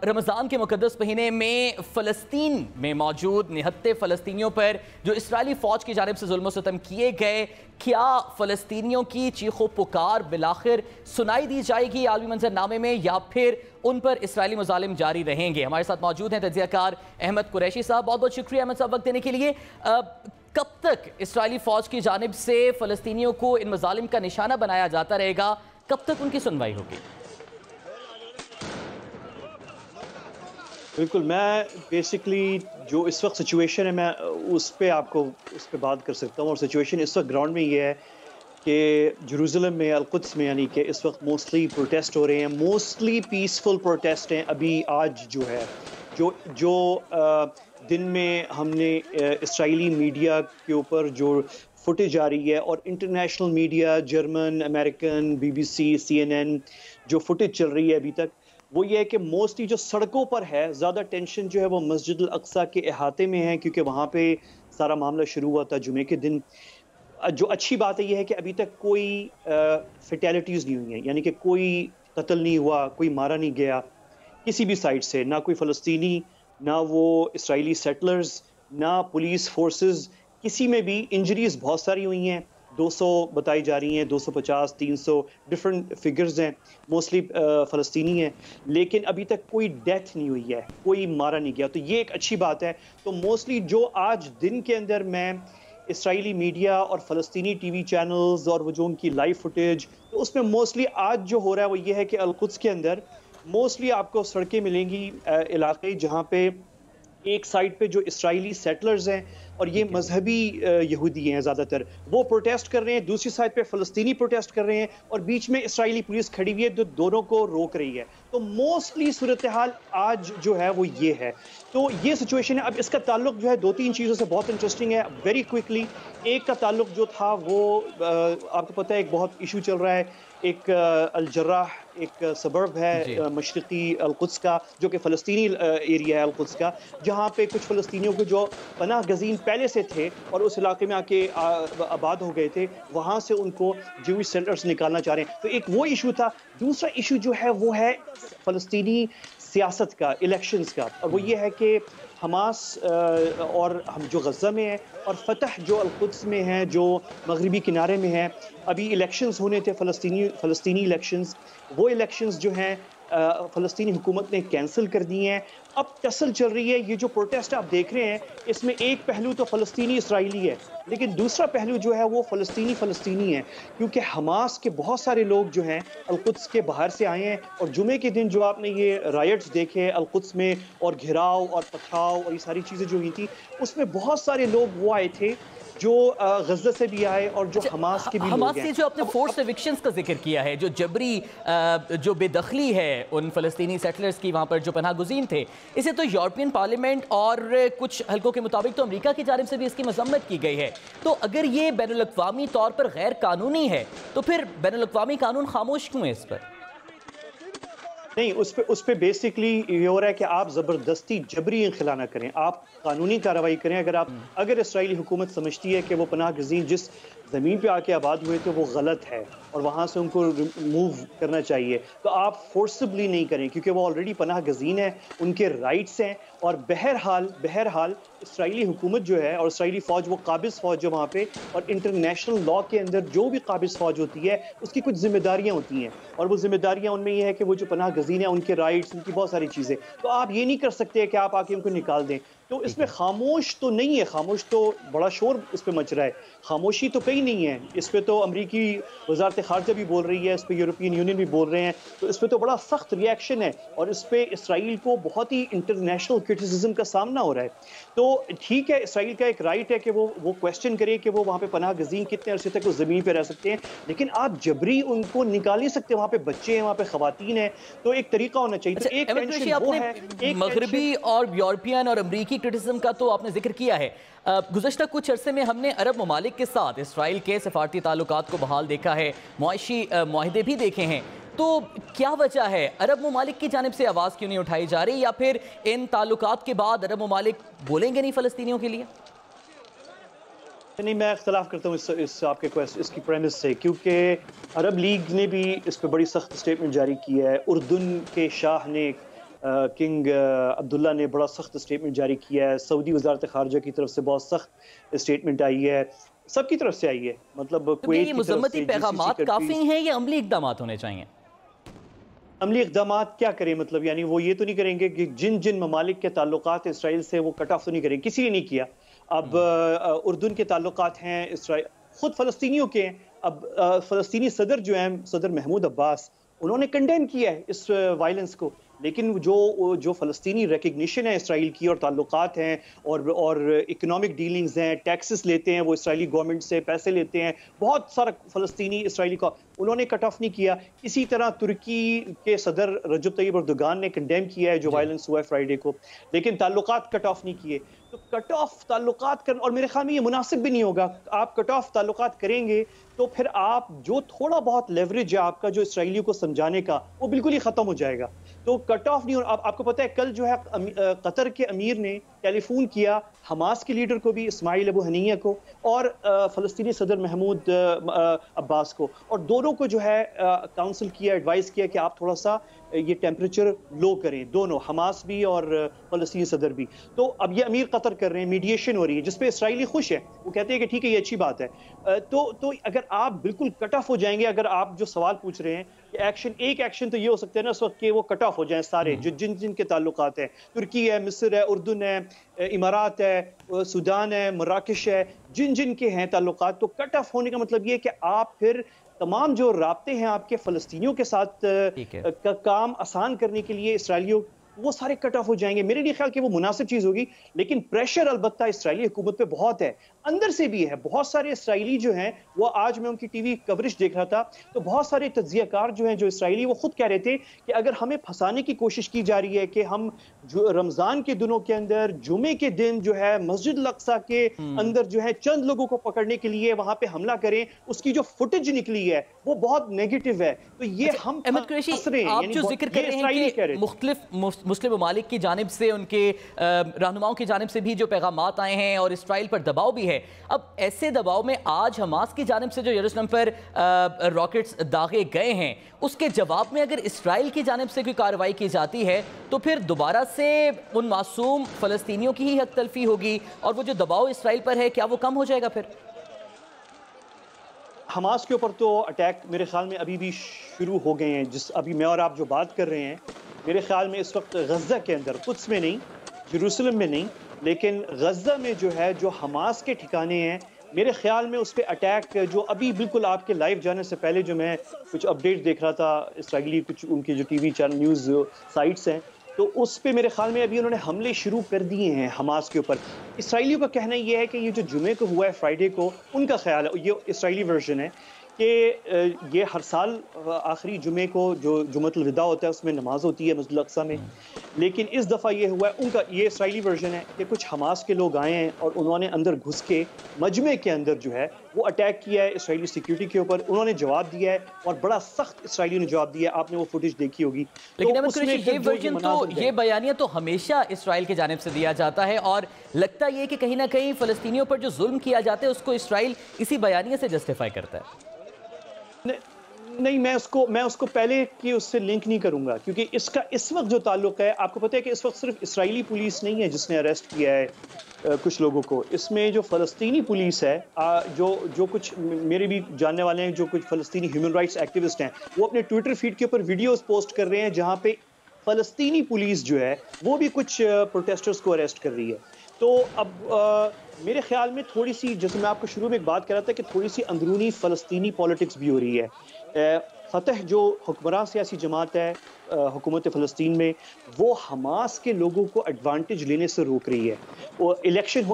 رمضان کے مقدس مہینے میں فلسطین میں موجود نہتے فلسطینیوں پر جو اسرائیلی فوج کی جانب سے ظلم و ستم کیے گئے, کیا فلسطینیوں کی چیخ و پکار بالآخر سنائی دی جائے گی عالمی منظر نامے میں, یا پھر ان پر اسرائیلی مظالم جاری رہیں گے؟ ہمارے ساتھ موجود ہیں تجزیہ کار احمد قریشی صاحب. بہت بہت شکریہ احمد صاحب وقت دینے کے لیے. کب تک اسرائیلی فوج کی جانب سے فلسطینیوں کو ان مظالم کا نشانہ بنایا جاتا رہے گا, کب تک ان کی سنوائی ہوگی؟ بالکل, میں بیسکلی جو اس وقت سچویشن ہے میں اس پہ آپ کو اس پہ بات کر سکتا ہوں. اور سچویشن اس وقت گراؤنڈ میں یہ ہے کہ جروزلم میں, القدس میں, یعنی کہ اس وقت موسٹلی پروٹیسٹ ہو رہے ہیں, موسٹلی پیسفل پروٹیسٹ ہیں. ابھی آج جو ہے جو دن میں ہم نے اسرائیلی میڈیا کے اوپر جو فوٹیج آ رہی ہے اور international media German, American, BBC, CNN جو فوٹیج چل رہی ہے ابھی تک, وہ یہ ہے کہ موسٹلی جو سڑکوں پر ہے زیادہ ٹینشن جو ہے وہ مسجد الاقصیٰ کے احاطے میں ہے, کیونکہ وہاں پہ سارا معاملہ شروع ہوا تھا جمعے کے دن. جو اچھی بات ہے یہ ہے کہ ابھی تک کوئی فیٹیلٹیز نہیں ہوئی ہیں, یعنی کہ کوئی قتل نہیں ہوا, کوئی مارا نہیں گیا کسی بھی سائڈ سے, نہ کوئی فلسطینی, نہ وہ اسرائیلی سیٹلرز, نہ پولیس فورسز, کسی میں بھی. انجریز بہت ساری ہوئی ہیں, 200 بتائی جا رہی ہیں, 250, 300 ڈفرینٹ فگرز ہیں, موسٹلی فلسطینی ہیں, لیکن ابھی تک کوئی ڈیتھ نہیں ہوئی ہے, کوئی مارا نہیں گیا. تو یہ ایک اچھی بات ہے. تو موسٹلی جو آج دن کے اندر میں اسرائیلی میڈیا اور فلسطینی ٹی وی چینلز اور وہ جو ان کی لائیو فوٹیج, تو اس میں موسٹلی آج جو ہو رہا ہے وہ یہ ہے کہ القدس کے اندر موسٹلی آپ کو سڑکیں ملیں گی, علاقے جہاں پہ ایک سائڈ پہ جو اسرائیلی سیٹلرز ہیں اور یہ مذہبی یہودی ہیں زیادہ تر, وہ پروٹیسٹ کر رہے ہیں, دوسری سائڈ پہ فلسطینی پروٹیسٹ کر رہے ہیں, اور بیچ میں اسرائیلی پولیس کھڑی ہوئی ہے جو دونوں کو روک رہی ہے. تو موسٹلی صورتحال آج جو ہے وہ یہ ہے. تو یہ سچویشن ہے. اب اس کا تعلق جو ہے 2-3 چیزوں سے بہت انٹرسٹنگ ہے. ویری کوئکلی, ایک کا تعلق جو تھا وہ آپ کو پتہ ہے ایک بہت ایشو چل رہا ہے, ایک الجراح ایک سبرب ہے مشرقی القدس کا جو کہ فلسطینی ایریا ہے القدس کا, جہاں پہ کچھ فلسطینیوں کو جو پناہ گزین پہلے سے تھے اور اس علاقے میں آ کے آباد ہو گئے تھے, وہاں سے ان کو جوئش سینٹرز نکالنا چاہ رہے ہیں. تو ایک وہ ایشو تھا. دوسرا ایشو جو ہے وہ ہے فلسطینی سیاست کا, الیکشنز کا, اور وہ یہ ہے کہ حماس اور ہم جو غزہ میں ہیں اور فتح جو القدس میں ہیں, جو مغربی کنارے میں ہیں, ابھی الیکشنز ہونے تھے فلسطینی الیکشنز, وہ الیکشنز جو ہیں فلسطینی حکومت نے کینسل کر دی ہیں. اب ٹسل چل رہی ہے. یہ جو پروٹیسٹ آپ دیکھ رہے ہیں اس میں ایک پہلو تو فلسطینی اسرائیلی ہے, لیکن دوسرا پہلو جو ہے وہ فلسطینی ہیں، کیونکہ حماس کے بہت سارے لوگ جو ہیں القدس کے باہر سے آئے ہیں، اور جمعے کے دن جو آپ نے یہ رائٹس دیکھے القدس میں اور گھراؤ اور پتھراؤ اور یہ ساری چیزیں جو ہوئی تھی، اس میں بہت سارے لوگ وہ آئے تھے جو غزہ سے بھی آئے اور جو حماس کے بھی لوگ ہیں۔ حماس سے جو اپنے فورس ایوکشنز کا ذکر کیا ہے، جو جبری جو بے دخلی ہے ان فلسطینی سیٹلرز کی وہاں پر جو پناہ گزین تھے، اسے تو یورپین پارلیمنٹ اور کچھ حلقوں کے مطابق تو امریکہ کی جانب سے بھی اس کی مذمت کی گئی ہے۔ تو اگر یہ بین الاقوامی طور پر غیر قانونی ہے تو پھر بین الاقوامی قانون خاموش کیوں ہے اس پر؟ نہیں، اس پہ بیسکلی یہ ہو رہا ہے کہ آپ زبردستی جبری انخلا نہ کریں، آپ قانونی کارروائی کریں۔ اگر اسرائیلی حکومت سمجھتی ہے کہ وہ پناہ گزین جس زمین پہ آ کے آباد ہوئے تھے وہ غلط ہے اور وہاں سے ان کو موو کرنا چاہیے، تو آپ فورسبلی نہیں کریں، کیونکہ وہ آلریڈی پناہ گزین ہیں، ان کے رائٹس ہیں۔ اور بہرحال اسرائیلی حکومت جو ہے اور اسرائیلی فوج، وہ قابض فوج جو وہاں پہ، اور انٹرنیشنل لا کے اندر جو بھی قابض فوج ہوتی ہے اس کی کچھ ذمہ داریاں ہوتی ہیں، اور وہ ذمہ داریاں ان میں یہ ہے کہ وہ جو پناہ گزین ہیں ان کے رائٹس، ان کی بہت ساری چیزیں، تو آپ یہ نہیں کر سکتے کہ آپ آ کے ان کو نکال دیں۔ تو اس میں خاموش تو نہیں ہے، خاموش تو بڑا شور اس پہ مچ رہا ہے، خاموشی تو کہیں نہیں ہے۔ اس پہ تو امریکی وزارت خارجہ بھی بول رہی ہے، اس پہ یورپین یونین بھی بول رہے ہیں، تو اس پہ تو بڑا سخت ری ایکشن ہے، اور اس پہ اسرائیل کو بہت ہی انٹرنیشنل کرٹیسزم کا سامنا ہو رہا ہے۔ تو ٹھیک ہے، اسرائیل کا ایک رائٹ ہے کہ وہ کویسچن کرے کہ وہ وہاں پہ پناہ گزین کتنے عرصے تک وہ زمین پہ رہ سکتے ہیں، لیکن آپ جبری ان کو نکال نہیں سکتے، وہاں پہ بچے ہیں، وہاں پہ خواتین ہیں، تو ایک طریقہ ہونا چاہیے۔ تو ایک ٹینشن وہ ہے، مغربی اور یورپین اور امریکی کرٹیسزم کا تو آپ نے ذکر کیا ہے۔ گزشتہ کچھ عرصے میں ہم نے عرب ممالک کے ساتھ اسرائیل کے سفارتی تعلقات کو بحال دیکھا ہے، معاشی معاہدے بھی دیکھے ہیں، تو کیا وجہ ہے عرب ممالک کی جانب سے آواز کیوں نہیں اٹھائی جا رہی، یا پھر ان تعلقات کے بعد عرب ممالک بولیں گے نہیں فلسطینیوں کے لیے؟ نہیں، میں اختلاف کرتا ہوں اس آپ کے اس کی پریمس سے، کیونکہ عرب لیگ نے بھی اس پہ بڑی سخت سٹیٹمنٹ جاری کی ہے، اردن کے شاہ نے کنگ عبداللہ نے بڑا سخت سٹیٹمنٹ جاری کیا ہے، سعودی وزارت خارجہ کی طرف سے بہت سخت سٹیٹمنٹ آئی ہے، سب کی طرف سے آئی ہے، مطلب کویت کی طرف سے، مذمتی پیغامات کافی ہیں یا عملی اقدامات ہونے چاہیے؟ عملی اقدامات کیا کریں، مطلب یعنی وہ یہ تو نہیں کریں گے کہ جن ممالک کے تعلقات اسرائیل سے وہ کٹ آف تو نہیں کریں، کسی نے نہیں کیا۔ اب اردن کے تعلقات ہیں اسرائیل، خود فلسطینیوں کے ہیں، اب فلسطینی صدر جو ہیں، صدر محمود عباس، انہوں نے کنڈیم کیا ہے اس وائلنس کو، لیکن جو فلسطینی ریکگنیشن ہے اسرائیل کی اور تعلقات ہیں اور اکنامک ڈیلنگز ہیں، ٹیکسز لیتے ہیں وہ اسرائیلی گورنمنٹ سے، پیسے لیتے ہیں، بہت سارا فلسطینی اسرائیلی کا انہوں نے کٹ آف نہیں کیا۔ اسی طرح ترکی کے صدر رجب طیب اردوغان نے کنڈیم کیا ہے جو وائلنس ہوا ہے فرائیڈے کو، لیکن تعلقات کٹ آف نہیں کیے۔ تو کٹ آف تعلقات کرنا، اور میرے خیال میں یہ مناسب بھی نہیں ہوگا، آپ کٹ آف تعلقات کریں گے تو پھر آپ جو تھوڑا بہت لیوریج ہے آپ کا جو اسرائیلیوں کو سمجھانے کا، وہ بالکل ہی ختم ہو جائے گا۔ تو کٹ آف نہیں ہو، آپ کو پتہ ہے کل جو ہے قطر کے امیر نے ٹیلی فون کیا حماس کے لیڈر کو بھی، اسماعیل ابو ہنیہ کو، اور فلسطینی صدر محمود عباس کو، اور دونوں کو جو ہے کاؤنسل کیا، ایڈوائز کیا کہ آپ تھوڑا سا یہ ٹیمپریچر لو کریں، دونوں حماس بھی اور فلسطینی صدر بھی۔ تو اب یہ امیر قطر کر رہے ہیں، میڈیشن ہو رہی ہے جس پہ اسرائیلی خوش ہے، وہ کہتے ہیں کہ ٹھیک ہے یہ اچھی بات ہے۔ تو اگر آپ بالکل کٹ آف ہو جائیں گے، اگر آپ جو سوال پوچھ رہے ہیں کہ ایک ایکشن تو یہ ہو سکتا ہے نا اس وقت کہ وہ کٹ آف ہو جائیں سارے جن کے تعلقات ہیں، ترکی ہے، مصر ہے، اردن ہے، امارات ہے، سودان ہے، مراکش ہے، جن کے ہیں تعلقات، تو کٹ آف ہونے کا مطلب یہ ہے کہ آپ پھر تمام جو رابطے ہیں آپ کے فلسطینیوں کے ساتھ کا کام آسان کرنے کے لیے اسرائیلیوں، وہ سارے کٹ آف ہو جائیں گے۔ میرے نہیں خیال کہ وہ مناسب چیز ہوگی، لیکن پریشر البتہ اسرائیلی حکومت پہ بہت ہے، اندر سے بھی ہے۔ بہت سارے اسرائیلی جو ہیں، وہ آج میں ان کی ٹی وی کوریج دیکھ رہا تھا، تو بہت سارے تجزیہ کار جو ہیں جو اسرائیلی، وہ خود کہہ رہے تھے کہ اگر ہمیں پھنسانے کی کوشش کی جا رہی ہے کہ ہم رمضان کے دنوں کے اندر جمعے کے دن جو ہے مسجد الاقصیٰ کے اندر جو ہے چند لوگوں کو پکڑنے کے لیے وہاں پہ حملہ کریں، اس کی جو فوٹیج نکلی ہے وہ بہت نیگیٹو ہے۔ تو یہ ہم احمد قریشی، آپ جو ذکر کر رہے ہیں کہ مختلف مسلم ممالک کی جانب سے، ان کے رہنماؤں کی جانب سے بھی جو پیغامات آئے ہیں اور اسرائیل پر دباؤ بھی ہے، اب ایسے دباؤ میں آج حماس کی جانب سے جو یروشلم پر راکٹس داغے گئے ہیں، اس کے جواب میں اگر اسرائیل کی جانب سے کوئی کارروائی کی جاتی ہے تو پھر دوبارہ سے ان معصوم فلسطینیوں کی ہی حق تلفی ہوگی، اور وہ جو دباؤ اسرائیل پر ہے کیا وہ کم ہو جائے گا؟ پھر حماس کے اوپر تو اٹیک میرے خیال میں ابھی بھی شروع ہو گئے ہیں، ابھی میں اور آپ جو بات کر رہے ہیں، میرے خیال میں اس وقت غزہ کے اندر، قدس میں نہیں، یروشلم میں نہیں، لیکن غزہ میں جو ہے جو حماس کے ٹھکانے ہیں میرے خیال میں اس پہ اٹیک جو ابھی بالکل آپ کے لائیو جانے سے پہلے جو میں کچھ اپڈیٹ دیکھ رہا تھا اسرائیلی کچھ ان کے جو T V channel news sites ہیں، تو اس پہ میرے خیال میں ابھی انہوں نے حملے شروع کر دیے ہیں حماس کے اوپر۔ اسرائیلیوں کا کہنا یہ ہے کہ یہ جو جمعے کو ہوا ہے فرائیڈے کو، ان کا خیال ہے، یہ اسرائیلی ورژن ہے کہ یہ ہر سال آخری جمعے کو جو جمعۃ الوداع ہوتا ہے اس میں نماز ہوتی ہے مسجد الاقصیٰ میں، لیکن اس دفعہ یہ ہوا ہے، ان کا یہ اسرائیلی ورژن ہے کہ کچھ حماس کے لوگ آئے ہیں اور انہوں نے اندر گھس کے مجمع کے اندر جو ہے وہ اٹیک کیا ہے اسرائیلی سیکیورٹی کے اوپر۔ انہوں نے جواب دیا ہے اور بڑا سخت اسرائیلیوں نے جواب دیا ہے، آپ نے وہ فوٹیج دیکھی ہوگی۔ لیکن یہ ورژن تو یہ بیانیہ تو ہمیشہ اسرائیل کی جانب سے دیا جاتا ہے، اور لگتا یہ کہ کہیں نہ کہیں فلسطینیوں پر جو ظلم کیا جاتا ہے اس کو اسرائیل اسی بیانیہ سے جسٹیفائی کرتا ہے۔ نہیں، میں اس کو پہلے کی اس سے لنک نہیں کروں گا، کیونکہ اس کا اس وقت جو تعلق ہے، آپ کو پتہ ہے کہ اس وقت صرف اسرائیلی پولیس نہیں ہے جس نے اریسٹ کیا ہے کچھ لوگوں کو، اس میں جو فلسطینی پولیس ہے، جو کچھ میرے بھی جاننے والے ہیں، جو کچھ فلسطینی ہیومن رائٹس ایکٹیوسٹ ہیں، وہ اپنے ٹویٹر فیڈ کے اوپر ویڈیوز پوسٹ کر رہے ہیں جہاں پہ فلسطینی پولیس جو ہے وہ بھی کچھ پروٹیسٹرز کو اریسٹ کر رہی ہے۔ تو اب میرے خیال میں تھوڑی سی، جیسے میں آپ کو شروع میں ایک بات کر رہا تھا کہ تھوڑی سی اندرونی فلسطینی پالیٹکس بھی ہو رہی ہے۔ فتح جو حکمراں سیاسی جماعت ہے حکومت فلسطین میں، وہ حماس کے لوگوں کو ایڈوانٹیج لینے سے روک رہی ہے۔ وہ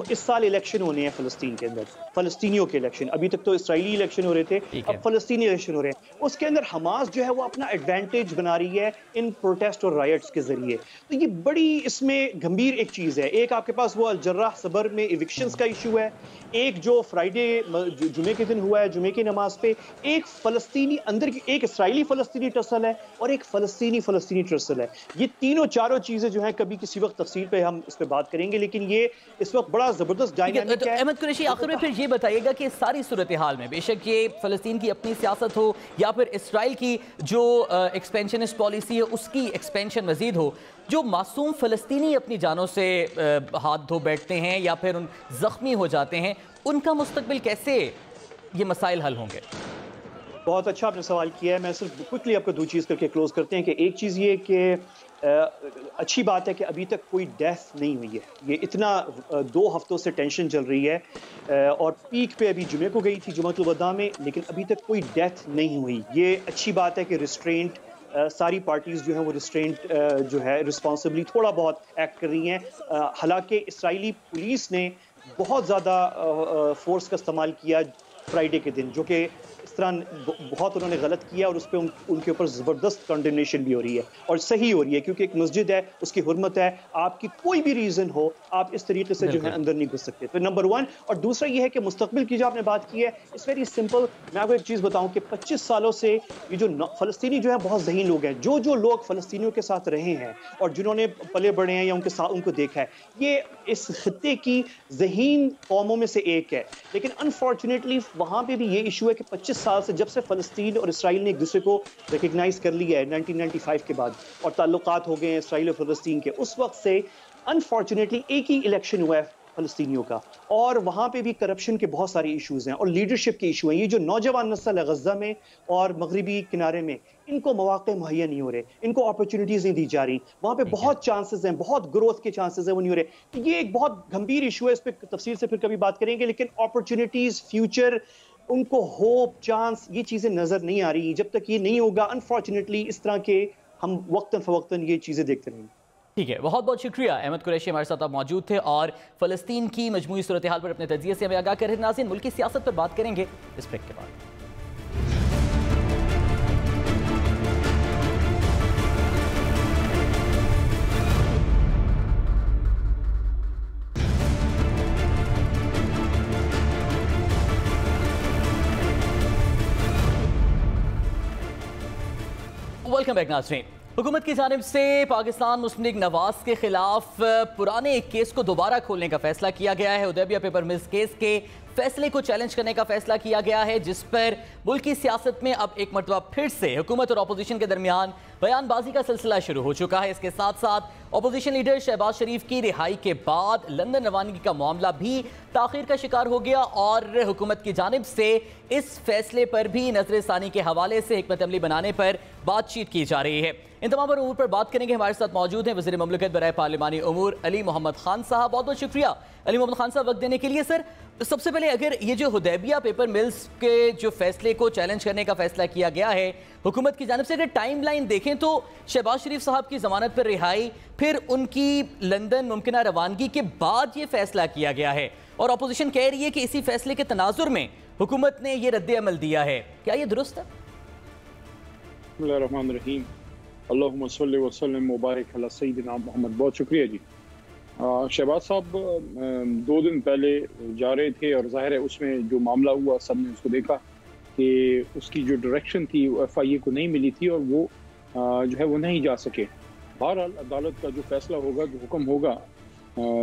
اس سال الیکشن ہونے ہیں فلسطین کے اندر، فلسطینیوں کے الیکشن، ابھی تک تو اسرائیلی الیکشن ہو رہے تھے، اب فلسطینی الیکشن ہو رہے ہیں۔ اس کے اندر حماس جو ہے وہ اپنا ایڈوانٹیج بنا رہی ہے ان پروٹیسٹ اور رائٹس کے ذریعے۔ تو یہ بڑی اس میں گمبھیر ایک چیز ہے۔ ایک آپ کے پاس وہ الجراح صبر میں ایوکشنز کا ایشو ہے، ایک جو فرائیڈے جمعے کے دن ہوا ہے جمعے کی نماز پہ، ایک فلسطینی اندر کی، ایک اسرائیلی فلسطینی ٹسل ہے اور ایک فلسطینی ٹرسل ہے۔ یہ تینوں چاروں چیزیں جو ہیں کبھی کسی وقت تفصیل پہ ہم اس پہ بات کریں گے، لیکن یہ اس وقت بڑا زبردست ڈائنامک ہے۔ احمد قریشی، آخر میں پھر یہ بتائیے گا کہ ساری صورتحال میں، بے شک یہ فلسطین کی اپنی سیاست ہو یا پھر اسرائیل کی جو ایکسپینشنسٹ پالیسی ہے اس کی ایکسپینشن مزید ہو، جو معصوم فلسطینی اپنی جانوں سے ہاتھ دھو بیٹھتے ہیں یا پھر زخمی ہو جاتے ہیں، ان کا مستقبل کیسے یہ مسائل حل ہوں گے؟ بہت اچھا آپ نے سوال کیا ہے۔ میں صرف کوئکلی آپ کو دو چیز کر کے کلوز کرتے ہیں کہ ایک چیز یہ کہ اچھی بات ہے کہ ابھی تک کوئی ڈیتھ نہیں ہوئی ہے۔ یہ اتنا 2 ہفتوں سے ٹینشن چل رہی ہے اور پیک پہ ابھی جمعے کو گئی تھی جمعۃ الوداع میں، لیکن ابھی تک کوئی ڈیتھ نہیں ہوئی۔ یہ اچھی بات ہے کہ ریسٹرینٹ ساری پارٹیز جو ہیں وہ ریسٹرینٹ جو ہے رسپانسبلی تھوڑا بہت ایکٹ کر رہی ہیں۔ حالانکہ اسرائیلی پولیس نے بہت زیادہ فورس کا استعمال کیا فرائیڈے کے دن، جو کہ اس طرح بہت انہوں نے غلط کیا، اور اس پہ ان کے اوپر زبردست کنڈمنیشن بھی ہو رہی ہے اور صحیح ہو رہی ہے، کیونکہ ایک مسجد ہے، اس کی حرمت ہے، آپ کی کوئی بھی ریزن ہو آپ اس طریقے سے جو ہے اندر نہیں گھس سکتے۔ تو نمبر 1، اور دوسرا یہ ہے کہ مستقبل کی جو آپ نے بات کی ہے، اٹس ویری سمپل۔ میں آپ کو ایک چیز بتاؤں کہ 25 سالوں سے یہ جو فلسطینی جو ہے بہت ذہین لوگ ہیں، جو لوگ فلسطینیوں کے ساتھ رہے ہیں اور جنہوں نے پلے بڑھے ہیں یا ان کو دیکھا ہے، یہ اس خطے کی ذہین قوموں میں سے ایک ہے۔ لیکن انفارچونیٹلی وہاں پہ بھی یہ ایشو ہے کہ 25 سال سے، جب سے فلسطین اور اسرائیل نے ایک دوسرے کو ریکگنائز کر لیا ہے 1995 کے بعد اور تعلقات ہو گئے ہیں اسرائیل اور فلسطین کے، اس وقت سے انفارچونیٹلی ایک ہی الیکشن ہوا ہے فلسطینیوں کا، اور وہاں پہ بھی کرپشن کے بہت سارے ایشوز ہیں اور لیڈرشپ کے ایشو ہیں۔ یہ جو نوجوان نسل ہے غزہ میں اور مغربی کنارے میں، ان کو مواقع مہیا نہیں ہو رہے، ان کو اپرچونیٹیز نہیں دی جا رہی، وہاں پہ بہت چانسز ہیں، بہت گروتھ کے چانسز ہیں، وہ نہیں ہو رہے۔ تو یہ ایک بہت گمبھیر ایشو ہے، اس پہ تفصیل سے پھر کبھی بات کریں گے، لیکن اپرچونیٹیز، فیوچر، ان کو ہوپ، چانس، یہ چیزیں نظر نہیں آ رہی۔ جب تک یہ نہیں ہوگا انفارچونیٹلی اس طرح کے ہم وقتاً فوقتاً یہ چیزیں دیکھتے رہیں گے۔ ٹھیک ہے، بہت بہت شکریہ احمد قریشی، ہمارے ساتھ آپ موجود تھے اور فلسطین کی مجموعی صورتحال پر اپنے تجزیے سے ہمیں آگاہ کر رہے۔ ناظرین، ملکی سیاست پر بات کریں گے اس بریک کے بعد۔ ویلکم بیک ناظرین۔ حکومت کی جانب سے پاکستان مسلم لیگ نواز کے خلاف پرانے ایک کیس کو دوبارہ کھولنے کا فیصلہ کیا گیا ہے۔ حدیبیہ پیپر ملز کیس کے فیصلے کو چیلنج کرنے کا فیصلہ کیا گیا ہے، جس پر ملکی سیاست میں اب ایک مرتبہ پھر سے حکومت اور اپوزیشن کے درمیان بیان بازی کا سلسلہ شروع ہو چکا ہے۔ اس کے ساتھ ساتھ اپوزیشن لیڈر شہباز شریف کی رہائی کے بعد لندن روانگی کا معاملہ بھی تاخیر کا شکار ہو گیا اور حکومت کی جانب سے اس فیصلے پر بھی نظر ثانی کے حوالے سے حکمت عملی بنانے پر بات چیت کی جا رہی ہے۔ ان تمام امور پر بات کریں گے، ہمارے ساتھ موجود ہیں وزیر مملکت برائے پارلیمانی امور علی محمد خان صاحب۔ بہت بہت شکریہ علی محمد خان صاحب وقت دینے کے لیے۔ سر، सबसे पहले अगर ये जो हुदैबिया पेपर मिल्स के जो फैसले को चैलेंज करने का फैसला किया गया है हुकूमत की जानिब से, अगर टाइम लाइन देखें तो शहबाज शरीफ साहब की ज़मानत पर रिहाई, फिर उनकी लंदन मुमकिन रवानगी के बाद ये फैसला किया गया है और अपोजिशन कह रही है कि इसी फैसले के तनाजुर में हुकूमत ने ये रद्द अमल दिया है, क्या ये दुरुस्त है? बिस्मिल्लाहिर्रहमानिर्रहीम, अल्लाहुम्मा सल्लि व सल्लिम व बारिक अला सय्यिदिना मोहम्मद। बहुत शुक्रिया जी। शहबाज साहब 2 दिन पहले जा रहे थे और ज़ाहिर है उसमें जो मामला हुआ सब ने उसको देखा कि उसकी जो डायरेक्शन थी वो FIA को नहीं मिली थी और वो जो है वो नहीं जा सके। बहरहाल अदालत का जो फैसला होगा, जो हुक्म होगा,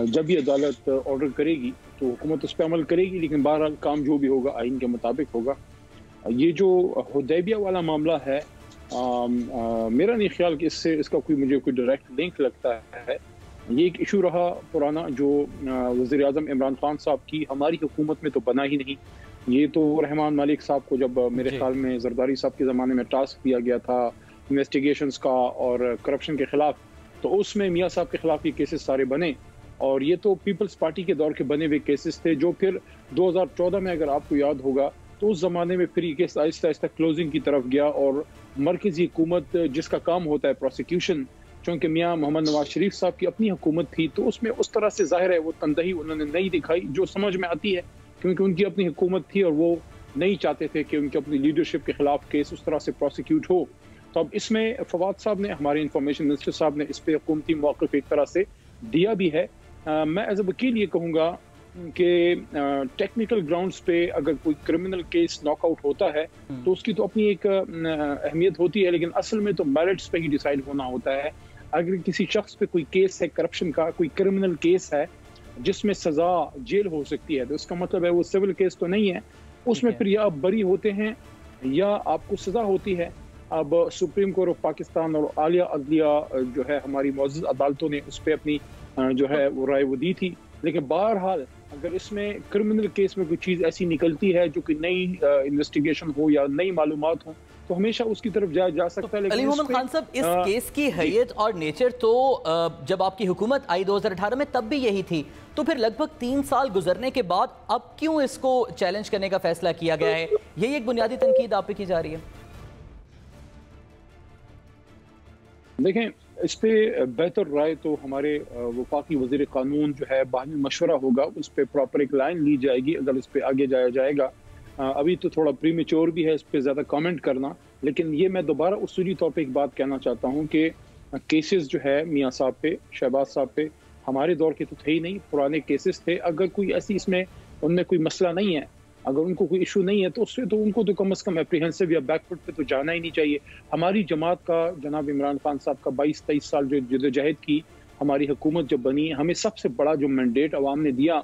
जब भी अदालत ऑर्डर करेगी तो हुकूमत उस पर अमल करेगी, लेकिन बहरहाल काम जो भी होगा आइन के मुताबिक होगा। ये जो हुदैबिया वाला मामला है मेरा नहीं ख्याल कि इसका मुझे कोई डायरेक्ट लिंक लगता है। ये एक इशू रहा पुराना जो वज़ीर आज़म इमरान खान साहब की हमारी हुकूमत में तो बना ही नहीं। ये तो रहमान मलिक साहब को जब मेरे ख्याल में जरदारी साहब के ज़माने में टास्क दिया गया था इन्वेस्टिगेशंस का और करप्शन के ख़िलाफ़, तो उसमें मियाँ साहब के ख़िलाफ़ ये केसेस सारे बने और ये तो पीपल्स पार्टी के दौर के बने हुए केसेस थे जो फिर 2014 में अगर आपको याद होगा तो उस ज़माने में फिर ये केस आहिस्ता आहिस्ता क्लोजिंग की तरफ गया और मरकज़ी हुकूमत जिसका काम होता है प्रोसिक्यूशन, चूँकि मियाँ मोहम्मद नवाज शरीफ साहब की अपनी हुकूमत थी तो उसमें उस तरह से ज़ाहिर है वो तंदही उन्होंने नहीं दिखाई जो समझ में आती है, क्योंकि उनकी अपनी हुकूमत थी और वो नहीं चाहते थे कि उनकी अपनी लीडरशिप के खिलाफ केस उस तरह से प्रोसिक्यूट हो। तो अब इसमें फवाद साहब ने, हमारे इंफॉर्मेशन मिनिस्टर साहब ने इस पर हुकूमती मौक़िफ़ एक तरह से दिया भी है। मैं एज ए वकील ये कहूँगा कि टेक्निकल ग्राउंड्स पे अगर कोई क्रिमिनल केस नॉकआउट होता है तो उसकी तो अपनी एक अहमियत होती है, लेकिन असल में तो मेरिट्स पे ही डिसाइड होना होता है। अगर किसी शख्स पे कोई केस है करप्शन का, कोई क्रिमिनल केस है जिसमें सज़ा जेल हो सकती है, तो इसका मतलब है वो सिविल केस तो नहीं है, उसमें फिर या आप बरी होते हैं या आपको सज़ा होती है। अब सुप्रीम कोर्ट ऑफ पाकिस्तान और आलिया अदलिया जो है हमारी मौजूद अदालतों ने उस पर अपनी जो है वो राय वो दी थी, लेकिन बहरहाल अगर इसमें क्रिमिनल केस में कोई चीज़ ऐसी निकलती है जो कि नई इन्वेस्टिगेशन हो या नई मालूमात हो तो हमेशा उसकी तरफ जा सकता है। अली मोहम्मद खान साहब, इस केस की हैयत और नेचर तो जब आपकी हुकूमत आई 2018 में तब भी यही थी, तो फिर लगभग 3 साल गुजरने के बाद अब क्यों इसको चैलेंज करने का फैसला किया गया है? यही एक बुनियादी तनकीद आप पे की जा रही है। देखें, इस पे बेहतर राय तो हमारे वफाकी वज़ीर कानून जो है बाहमी मशवरा होगा, उस पर प्रॉपर एक लाइन ली जाएगी अगर इस पे आगे जाया जाएगा। अभी तो थोड़ा प्रीमेच्योर भी है इस पे ज़्यादा कमेंट करना, लेकिन ये मैं दोबारा उसूली तौर पे एक बात कहना चाहता हूँ कि केसेस जो है मियाँ साहब पे, शहबाज साहब पे, हमारे दौर के तो थे ही नहीं, पुराने केसेस थे। अगर कोई ऐसी इसमें उनमें कोई मसला नहीं है, अगर उनको कोई इशू नहीं है तो उससे तो उनको तो कम से कम एप्रीहेंसिव या बैकफुट पे तो जाना ही नहीं चाहिए। हमारी जमात का जनाब इमरान खान साहब का 22-23 साल जो जदोजहद की हमारी हुकूमत जब बनी, हमें सबसे बड़ा जो मैंडेट अवाम ने दिया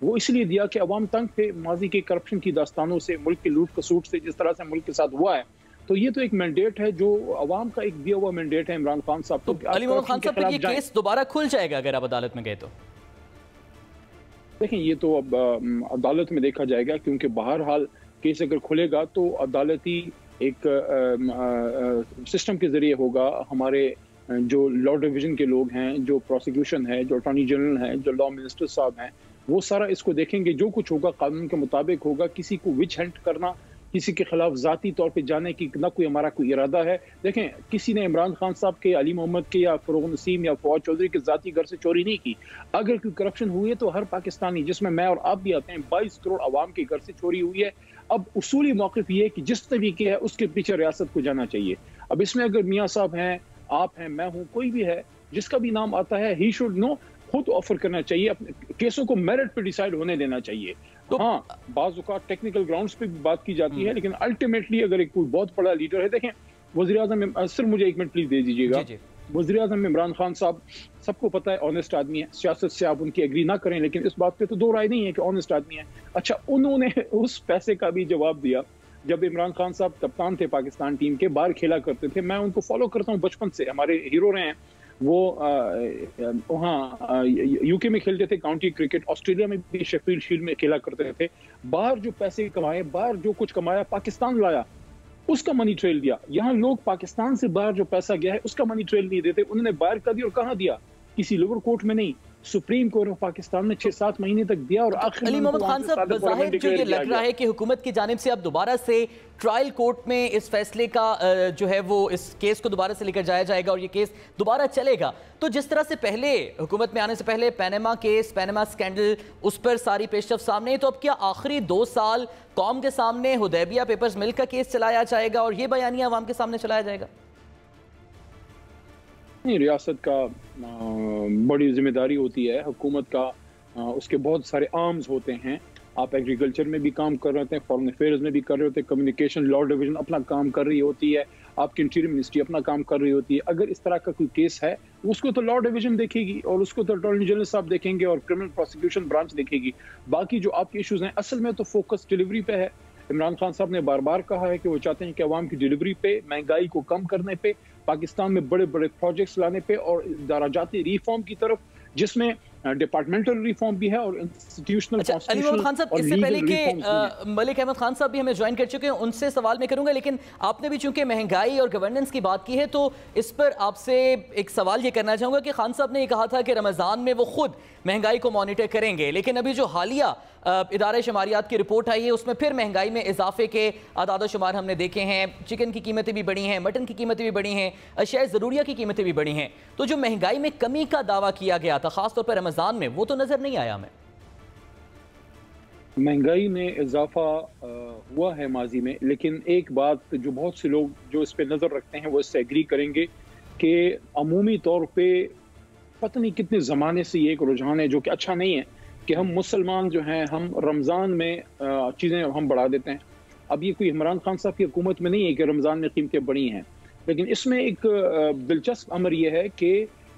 वो इसलिए दिया कि अवाम तंग थे माजी के करप्शन की दास्तानों से, मुल्क के लूट खसूट से, जिस तरह से मुल्क के साथ हुआ है। तो ये तो एक मैंडेट है जो अवाम का एक दिया हुआ मैंडेट है इमरान खान साहब को। अली मोहम्मद खान साहब, ये केस दोबारा खुल जाएगा अगर आप अदालत में गए तो? देखें, ये तो अब अदालत में देखा जाएगा, क्योंकि बहरहाल केस अगर खुलेगा तो अदालती एक सिस्टम के जरिए होगा। हमारे जो लॉ डिवीजन के लोग हैं, जो प्रोसिक्यूशन है, जो अटॉर्नी जनरल हैं, जो लॉ मिनिस्टर साहब हैं, वो सारा इसको देखेंगे। जो कुछ होगा कानून के मुताबिक होगा। किसी को विच हंट करना, किसी के खिलाफ जाती तौर पे जाने की ना कोई हमारा कोई इरादा है। देखें, किसी ने इमरान खान साहब के, अली मोहम्मद के या फरोग नसीम या फवाद चौधरी के जाती घर से चोरी नहीं की। अगर कोई करप्शन हुई है तो हर पाकिस्तानी, जिसमें मैं और आप भी आते हैं, 22 करोड़ आवाम के घर से चोरी हुई है। अब उसूली मौक़िफ़ ये है कि जिस तरीके है उसके पीछे रियासत को जाना चाहिए। अब इसमें अगर मियाँ साहब हैं, आप हैं, मैं हूँ, कोई भी है, जिसका भी नाम आता है, ही शुड नो, खुद ऑफर करना चाहिए, अपने केसों को मेरिट पे डिसाइड होने देना चाहिए। तो हाँ, बाज़ औक़ात टेक्निकल ग्राउंड्स पे भी बात की जाती है, लेकिन अल्टीमेटली अगर एक कोई बहुत बड़ा लीडर है, देखें वज़ीर आज़म, सिर्फ मुझे 1 मिनट प्लीज दे दीजिएगा। वज़ीर आज़म इमरान खान साहब, सबको पता है ऑनेस्ट आदमी है। सियासत से आप उनकी एग्री ना करें, लेकिन इस बात पे तो दो राय नहीं है कि ऑनेस्ट आदमी है। अच्छा, उन्होंने उस पैसे का भी जवाब दिया जब इमरान खान साहब कप्तान थे पाकिस्तान टीम के, बाहर खेला करते थे। मैं उनको फॉलो करता हूँ बचपन से, हमारे हीरो रहे हैं वो। वहाँ यूके में खेलते थे काउंटी क्रिकेट, ऑस्ट्रेलिया में भी शेफील्ड शील्ड में खेला करते थे। बाहर जो पैसे कमाए, बाहर जो कुछ कमाया, पाकिस्तान लाया, उसका मनी ट्रेल दिया। यहाँ लोग पाकिस्तान से बाहर जो पैसा गया है उसका मनी ट्रेल नहीं देते। उन्होंने बाहर कर दिया, और कहाँ दिया? किसी लोअर कोर्ट में नहीं, सुप्रीम कोर्ट ऑफ पाकिस्तान में 6-7 महीने तक दिया और आखिर अली मोहम्मद खान साहब, ज़ाहिर जो ये लग रहा है कि हुकूमत की जानिब से अब दोबारा से ट्रायल कोर्ट में इस फैसले का जो है वो इस केस को दोबारा से लेकर जाया जाएगा और ये केस दोबारा चलेगा। तो जिस तरह से पहले हुकूमत में आने से पहले पैनामा केस, पैनामा स्कैंडल, उस पर सारी पेशरफ सामने, तो अब क्या आखिरी 2 साल कौम के सामने हुदैबिया पेपर्स मिल का केस चलाया जाएगा और ये बयानिया अवाम के सामने चलाया जाएगा? रियासत का बड़ी जिम्मेदारी होती है, हुकूमत का उसके बहुत सारे आर्म्स होते हैं। आप एग्रीकल्चर में भी काम कर रहे होते हैं, फॉरेन अफेयर्स में भी कर रहे होते हैं, कम्युनिकेशन लॉ डिवीजन अपना काम कर रही होती है, आपकी इंटीरियर मिनिस्ट्री अपना काम कर रही होती है। अगर इस तरह का कोई केस है उसको तो लॉ डिवीजन देखेगी और उसको तो अटॉर्नी जनरल साहब देखेंगे और क्रिमिनल प्रोसिक्यूशन ब्रांच देखेगी। बाकी जो आपके इश्यूज हैं, असल में तो फोकस डिलीवरी पे है। इमरान खान साहब ने बार बार कहा है कि वो चाहते हैं कि अवाम की डिलीवरी पे, महंगाई को कम करने पे, पाकिस्तान में बड़े बड़े प्रोजेक्ट्स लाने पे और दराजाती रिफॉर्म की तरफ, जिसमें डिपार्टमेंटल रिफॉर्म भी है और इंस्टीट्यूशनल अली मोहम्मद खान साहब, इससे पहले कि मलिक अहमद खान साहब भी हमें ज्वाइन कर चुके हैं, उनसे सवाल मैं करूंगा, लेकिन आपने भी चूंकि महंगाई और गवर्नेंस की बात की है तो इस पर आपसे एक सवाल ये करना चाहूंगा कि खान साहब ने ये कहा था कि रमज़ान में वो खुद महंगाई को मॉनिटर करेंगे, लेकिन अभी जो हालिया इदारे शुमारियात की रिपोर्ट आई है उसमें फिर महंगाई में इजाफे के आदाद शुमार हमने देखे हैं। चिकन की कीमतें भी बढ़ी हैं, मटन की कीमतें भी बढ़ी हैं, अशिया ज़रूरिया की कीमतें भी बढ़ी हैं। तो जो महंगाई में कमी का दावा किया गया था खासतौर पर रमज़ान में, वो तो नजर नहीं आया हमें। महंगाई में इजाफा हुआ है माजी में, लेकिन एक बात जो बहुत से लोग जो इस पे नज़र रखते हैं वो इससे एग्री करेंगे कि अमूमी तौर पे पता नहीं कितने ज़माने से ये एक रुझान है जो कि अच्छा नहीं है कि हम मुसलमान जो हैं हम रमज़ान में चीज़ें हम बढ़ा देते हैं। अब ये कोई इमरान खान साहब की हुकूमत में नहीं है कि रमज़ान में कीमतें बढ़ी हैं, लेकिन इसमें एक दिलचस्प अमर यह है कि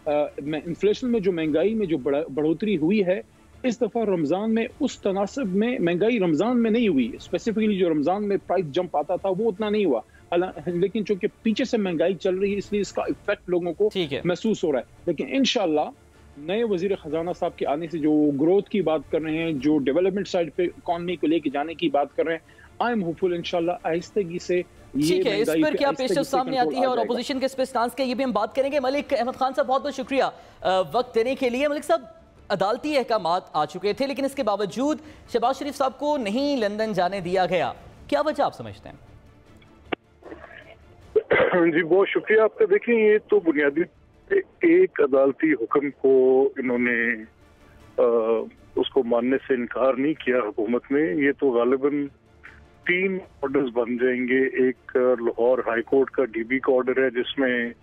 इन्फ्लेशन में जो महंगाई में जो बढ़ोतरी हुई है, इस दफ़ा रमज़ान में उस तनासब में महंगाई रमज़ान में नहीं हुई। स्पेसिफिकली जो रमज़ान में प्राइस जंप आता था वो उतना नहीं हुआ, लेकिन चूंकि पीछे से महंगाई चल रही है इसलिए इसका इफेक्ट लोगों को महसूस हो रहा है। लेकिन इंशाल्लाह नए वजीर खजाना साहब के आने से जो ग्रोथ की बात कर रहे हैं, जो डेवलपमेंट साइड पे इकॉनमी को लेके जाने की बात कर रहे हैं, आई एम होपफुल इंशाल्लाह आहिस्तेगी से ठीक है। इस पर क्या पेशरफ सामने आती है और अपोजिशन के इस पे स्टांस के, ये भी हम बात करेंगे। मलिक अहमद खान साहब, बहुत बहुत शुक्रिया वक्त देने के लिए। मलिक साहब, अदालती अहकामात आ चुके थे लेकिन इसके बावजूद शहबाज शरीफ साहब को नहीं लंदन जाने दिया गया, क्या वजह आप समझते हैं? जी बहुत शुक्रिया आपका। देखिए, ये तो बुनियादी एक अदालती हुक्म को इन्होंने उसको मानने से इनकार नहीं किया हुकूमत ने। ये तो गालिबन 3 ऑर्डर्स बन जाएंगे। एक लाहौर हाई कोर्ट का डीबी का ऑर्डर है जिसमें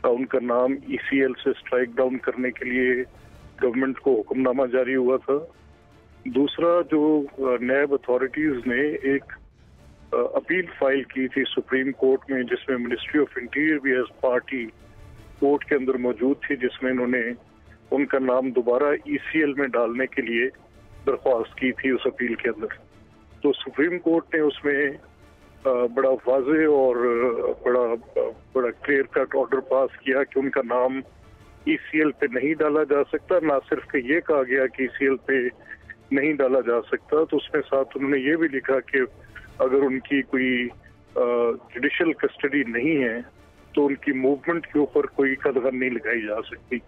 उनका नाम ECL से स्ट्राइक डाउन करने के लिए गवर्नमेंट को हुक्मनामा जारी हुआ था। दूसरा, जो नैब अथॉरिटीज ने एक अपील फाइल की थी सुप्रीम कोर्ट में जिसमें मिनिस्ट्री ऑफ इंटीरियर भी एज पार्टी कोर्ट के अंदर मौजूद थी, जिसमें इन्होंने उनका नाम दोबारा ECL में डालने के लिए दरख्वास्त की थी उस अपील के अंदर। तो सुप्रीम कोर्ट ने उसमें बड़ा वाज़ेह और बड़ा क्लियर कट ऑर्डर पास किया कि उनका नाम ECL पे नहीं डाला जा सकता। ना सिर्फ कि ये कहा गया कि ECL पे नहीं डाला जा सकता, तो उसमें साथ उन्होंने ये भी लिखा कि अगर उनकी कोई जुडिशल कस्टडी नहीं है तो उनकी मूवमेंट के ऊपर कोई कदगन नहीं लगाई जा सकती।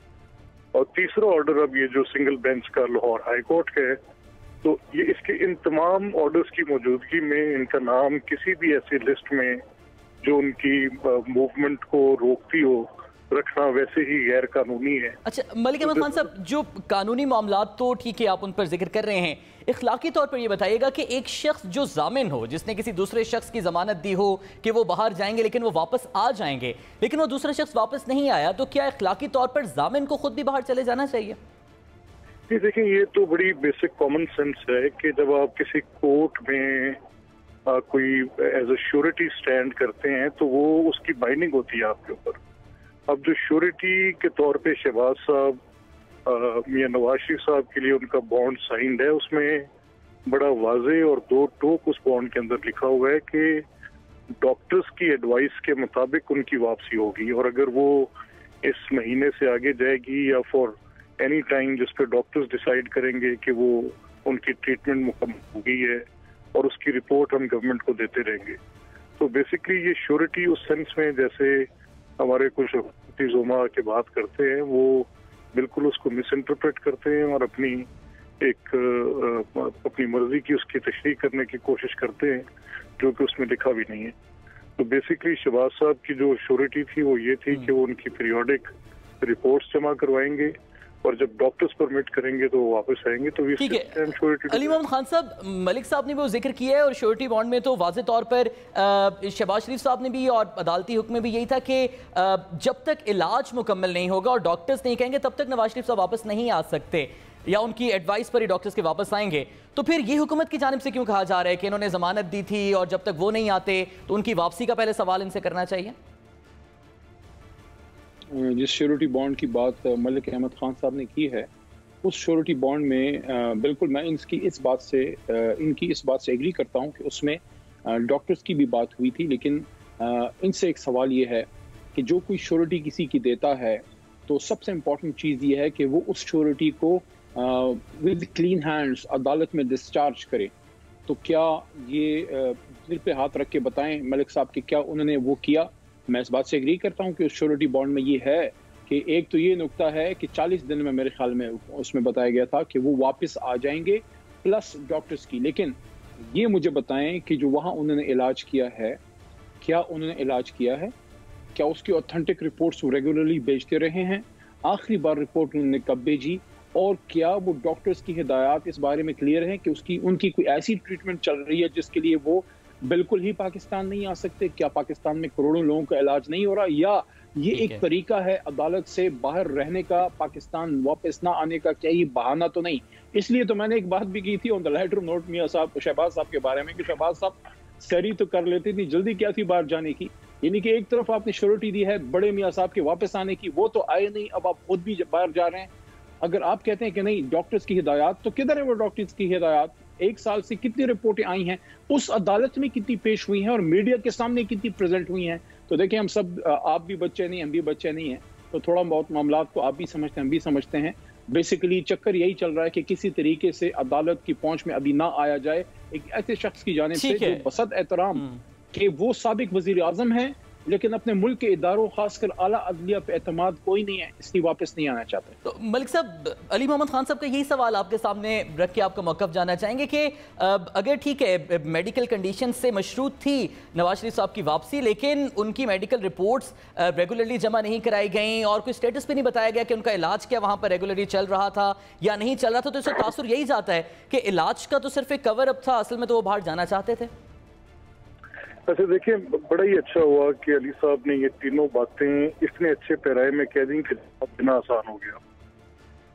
और तीसरा ऑर्डर अब ये जो सिंगल बेंच का लाहौर हाई कोर्ट का है, तो ये इसके इन तमाम ऑर्डर्स की मौजूदगी में इनका नाम किसी भी ऐसी लिस्ट में जो उनकी मूवमेंट को रोकती हो रखना वैसे ही गैर कानूनी है। अच्छा मलिक अहमद खान साहब, जो कानूनी मामलात तो ठीक है आप उन पर जिक्र कर रहे हैं, इखलाकी तौर पर ये बताइएगा कि एक शख्स जो जामिन हो, जिसने किसी दूसरे शख्स की जमानत दी हो कि वो बाहर जाएंगे लेकिन वो वापस आ जाएंगे, लेकिन वो दूसरा शख्स वापस नहीं आया, तो क्या इखलाकी तौर पर जामिन को खुद भी बाहर चले जाना चाहिए? जी देखिए, ये तो बड़ी बेसिक कॉमन सेंस है कि जब आप किसी कोर्ट में कोई एज अ श्योरिटी स्टैंड करते हैं तो वो उसकी बाइंडिंग होती है आपके ऊपर। अब जो श्योरिटी के तौर पे शहबाज साहब मियां नवाज शरीफ साहब के लिए उनका बॉन्ड साइंड है, उसमें बड़ा वाज़ेह और 2 टोक उस बॉन्ड के अंदर लिखा हुआ है कि डॉक्टर्स की एडवाइस के मुताबिक उनकी वापसी होगी, और अगर वो इस महीने से आगे जाएगी या फॉर एनी टाइम जिस पे डॉक्टर्स डिसाइड करेंगे कि वो उनकी ट्रीटमेंट मुकम्मल हो गई है, और उसकी रिपोर्ट हम गवर्नमेंट को देते रहेंगे। तो बेसिकली ये श्योरिटी उस सेंस में जैसे हमारे कुछ जोमा के बात करते हैं, वो बिल्कुल उसको मिस इंटरप्रेट करते हैं और अपनी मर्जी की उसकी तशरीह करने की कोशिश करते हैं, जो कि उसमें लिखा भी नहीं है। तो बेसिकली शहबाज साहब की जो श्योरिटी थी वो ये थी कि वो उनकी पीरियोडिक रिपोर्ट्स जमा करवाएंगे और जब डॉक्टर्स परमिट करेंगे तो वो वापस आएंगे। तो ठीक है अली मोहम्मद खान साहब, मलिक साहब ने भी वो जिक्र किया है और श्योरिटी बॉन्ड में तो वाज़ेह तौर पर शहबाज शरीफ साहब ने भी और अदालती हुक्म में भी यही था कि जब तक इलाज मुकम्मल नहीं होगा और डॉक्टर्स नहीं कहेंगे तब तक नवाज शरीफ साहब वापस नहीं आ सकते, या उनकी एडवाइस पर ही डॉक्टर्स के वापस आएंगे। तो फिर ये हुकूमत की जानिब से क्यों कहा जा रहा है कि इन्होंने जमानत दी थी और जब तक वो नहीं आते तो उनकी वापसी का पहले सवाल इनसे करना चाहिए? जिस श्योरिटी बॉन्ड की बात मलिक अहमद खान साहब ने की है, उस श्योरिटी बॉन्ड में बिल्कुल मैं इनकी इस बात से एग्री करता हूं कि उसमें डॉक्टर्स की भी बात हुई थी, लेकिन इनसे एक सवाल ये है कि जो कोई श्योरिटी किसी की देता है तो सबसे इम्पोर्टेंट चीज़ ये है कि वो उस श्योरिटी को विद क्लीन हैंड्स अदालत में डिस्चार्ज करे। तो क्या ये दिल पे हाथ रख के बताएं मलिक साहब कि क्या उन्होंने वो किया? मैं इस बात से एग्री करता हूं कि उस श्योरिटी बॉन्ड में ये है कि एक तो ये नुक्ता है कि 40 दिन में मेरे ख्याल में उसमें बताया गया था कि वो वापस आ जाएंगे प्लस डॉक्टर्स की। लेकिन ये मुझे बताएं कि जो वहाँ उन्होंने इलाज किया है, क्या उन्होंने इलाज किया है? क्या उसकी ऑथेंटिक रिपोर्ट्स वो रेगुलरली भेजते रहे हैं? आखिरी बार रिपोर्ट उन्होंने कब भेजी? और क्या वो डॉक्टर्स की हिदायत इस बारे में क्लियर है कि उनकी कोई ऐसी ट्रीटमेंट चल रही है जिसके लिए वो बिल्कुल ही पाकिस्तान नहीं आ सकते? क्या पाकिस्तान में करोड़ों लोगों का इलाज नहीं हो रहा, या ये एक तरीका है अदालत से बाहर रहने का, पाकिस्तान वापस ना आने का? क्या ये बहाना तो नहीं? इसलिए तो मैंने एक बात भी की थी ऑन द लाइटर नोट मियां साहब शहबाज साहब के बारे में कि शहबाज साहब सरी तो कर लेते, इतनी जल्दी क्या थी बाहर जाने की? यानी कि एक तरफ आपने श्योरिटी दी है बड़े मियां साहब के वापस आने की, वो तो आए नहीं, अब आप खुद भी बाहर जा रहे हैं। अगर आप कहते हैं कि नहीं डॉक्टर्स की हिदायत, तो किधर है वो डॉक्टर्स की हिदायत? एक साल से कितनी रिपोर्टें आई हैं, उस अदालत में कितनी पेश हुई हैं और मीडिया के सामने कितनी प्रेजेंट हुई हैं? तो देखिए हम सब, आप भी बच्चे नहीं, हम भी बच्चे नहीं हैं, तो थोड़ा बहुत मामला को आप भी समझते हैं, हम भी समझते हैं। बेसिकली चक्कर यही चल रहा है कि किसी तरीके से अदालत की पहुंच में अभी ना आया जाए एक ऐसे शख्स की जानिब से जो बसद एहतराम कि वो साबिक वजीर आजम है, लेकिन अपने मुल्क के इदारों खासकर आला अदलिया पे एतमाद कोई नहीं है, इसलिए वापस नहीं आना चाहते। तो मलिक साहब, अली मोहम्मद खान साहब का यही सवाल आपके सामने रख के आपका मौक़िफ़ जानना चाहेंगे कि अगर ठीक है मेडिकल कंडीशन से मशरूत थी नवाज शरीफ साहब की वापसी, लेकिन उनकी मेडिकल रिपोर्ट्स रेगुलरली जमा नहीं कराई गई और कोई स्टेटस भी नहीं बताया गया कि उनका इलाज क्या वहाँ पर रेगुलरली चल रहा था या नहीं चल रहा था, तो इससे तासुर यही जाता है कि इलाज का तो सिर्फ एक कवर अप था, असल में तो वो बाहर जाना चाहते थे। अच्छा देखिए, बड़ा ही अच्छा हुआ कि अली साहब ने ये तीनों बातें इतने अच्छे पैराए में कह दी कि बिना आसान हो गया।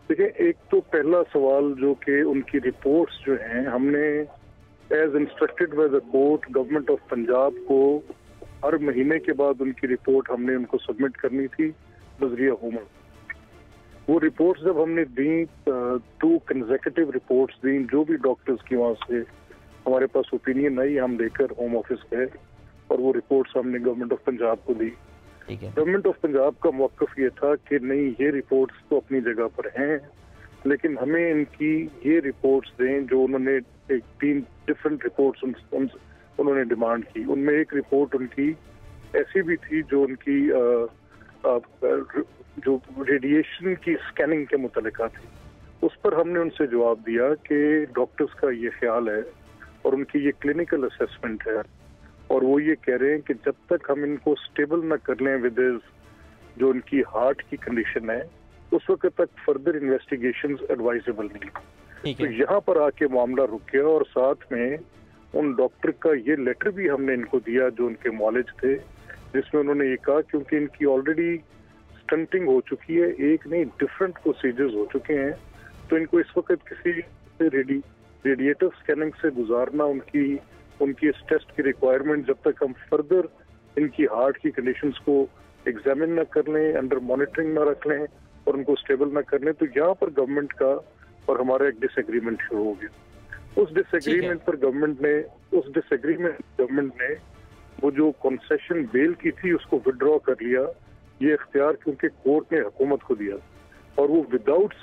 देखिए, एक तो पहला सवाल जो कि उनकी रिपोर्ट्स जो हैं, हमने as instructed by the court government of Punjab को हर महीने के बाद उनकी रिपोर्ट हमने उनको सबमिट करनी थी वज़ीर हुकूमत। वो रिपोर्ट्स जब हमने दी, 2 कंसेक्यूटिव रिपोर्ट्स दी, जो भी डॉक्टर्स की वहाँ से हमारे पास ओपिनियन आई, हम लेकर होम ऑफिस गए और वो रिपोर्ट्स हमने गवर्नमेंट ऑफ पंजाब को दी। गवर्नमेंट ऑफ पंजाब का मौक़िफ़ ये था कि नहीं, ये रिपोर्ट्स तो अपनी जगह पर हैं, लेकिन हमें इनकी ये रिपोर्ट्स दें जो उन्होंने 3 डिफरेंट रिपोर्ट्स उन्होंने डिमांड की। उनमें एक रिपोर्ट उनकी ऐसी भी थी जो उनकी जो रेडिएशन की स्कैनिंग के मुतल्लिका थी। उस पर हमने उनसे जवाब दिया कि डॉक्टर्स का ये ख्याल है और उनकी ये क्लिनिकल असेसमेंट है और वो ये कह रहे हैं कि जब तक हम इनको स्टेबल ना कर लें विद जो उनकी हार्ट की कंडीशन है, उस वक्त तक फर्दर इन्वेस्टिगेशंस एडवाइजेबल नहीं। तो यहाँ पर आके मामला रुक गया और साथ में उन डॉक्टर का ये लेटर भी हमने इनको दिया जो उनके मॉलेज थे, जिसमें उन्होंने ये कहा क्योंकि इनकी ऑलरेडी स्टंटिंग हो चुकी है, एक नहीं डिफरेंट प्रोसीजर्स हो चुके हैं, तो इनको इस वक्त किसी से रेडिएटिव स्कैनिंग से गुजारना उनकी इस टेस्ट की रिक्वायरमेंट जब तक हम फर्दर इनकी हार्ट की कंडीशंस को एग्जामिन न कर लें, अंडर मॉनिटरिंग न रख लें और उनको स्टेबल न कर लें, तो यहाँ पर गवर्नमेंट का और हमारा एक डिसएग्रीमेंट शुरू हो गया। उस डिसएग्रीमेंट पर गवर्नमेंट ने वो जो कंसेशन बेल की थी उसको विड्रॉ कर लिया, ये इख्तियार क्योंकि कोर्ट ने हुकूमत को दिया, और वो विदाउट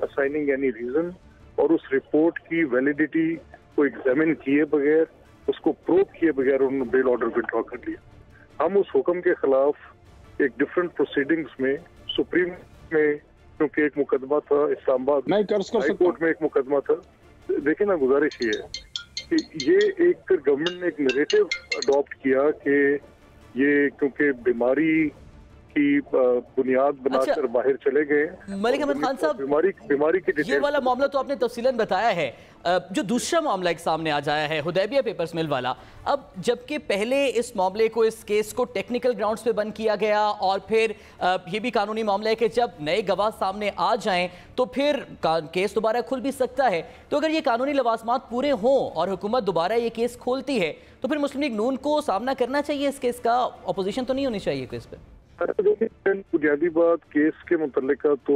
असाइनिंग एनी रीजन और उस रिपोर्ट की वैलिडिटी को एग्जामिन किए बगैर, उसको प्रूव किए बगैर उन्होंने बेल ऑर्डर विड्रॉ कर लिया। हम उस हुक्म के खिलाफ एक डिफरेंट प्रोसीडिंग्स में सुप्रीम में क्योंकि एक मुकदमा था इस्लामाबाद हाई कोर्ट में, एक मुकदमा था। देखिए ना, गुजारिश ये है कि ये एक गवर्नमेंट ने एक नैरेटिव अडॉप्ट किया कि ये क्योंकि बीमारी की बुनियाद बनाकर बाहर चले गए। मलिक अहमद खान साहब, बीमारी की ये वाला मामला तो आपने तफसीलन बताया है। जो दूसरा मामला एक सामने आ जाया है हुदैबिया पेपर्स मिल वाला, अब जबकि पहले इस मामले को, इस केस को टेक्निकल ग्राउंड्स पे बंद किया गया और फिर ये भी कानूनी मामला है कि जब नए गवाह सामने आ जाएं तो फिर केस दोबारा खुल भी सकता है। तो अगर ये कानूनी लवाजमात पूरे हों और हुकूमत दोबारा ये केस खोलती है तो फिर मुस्लिम लीग नून को सामना करना चाहिए इस केस का, अपोजिशन तो नहीं होनी चाहिए केस पे? बुनियादी बात केस के मुतल्लिका तो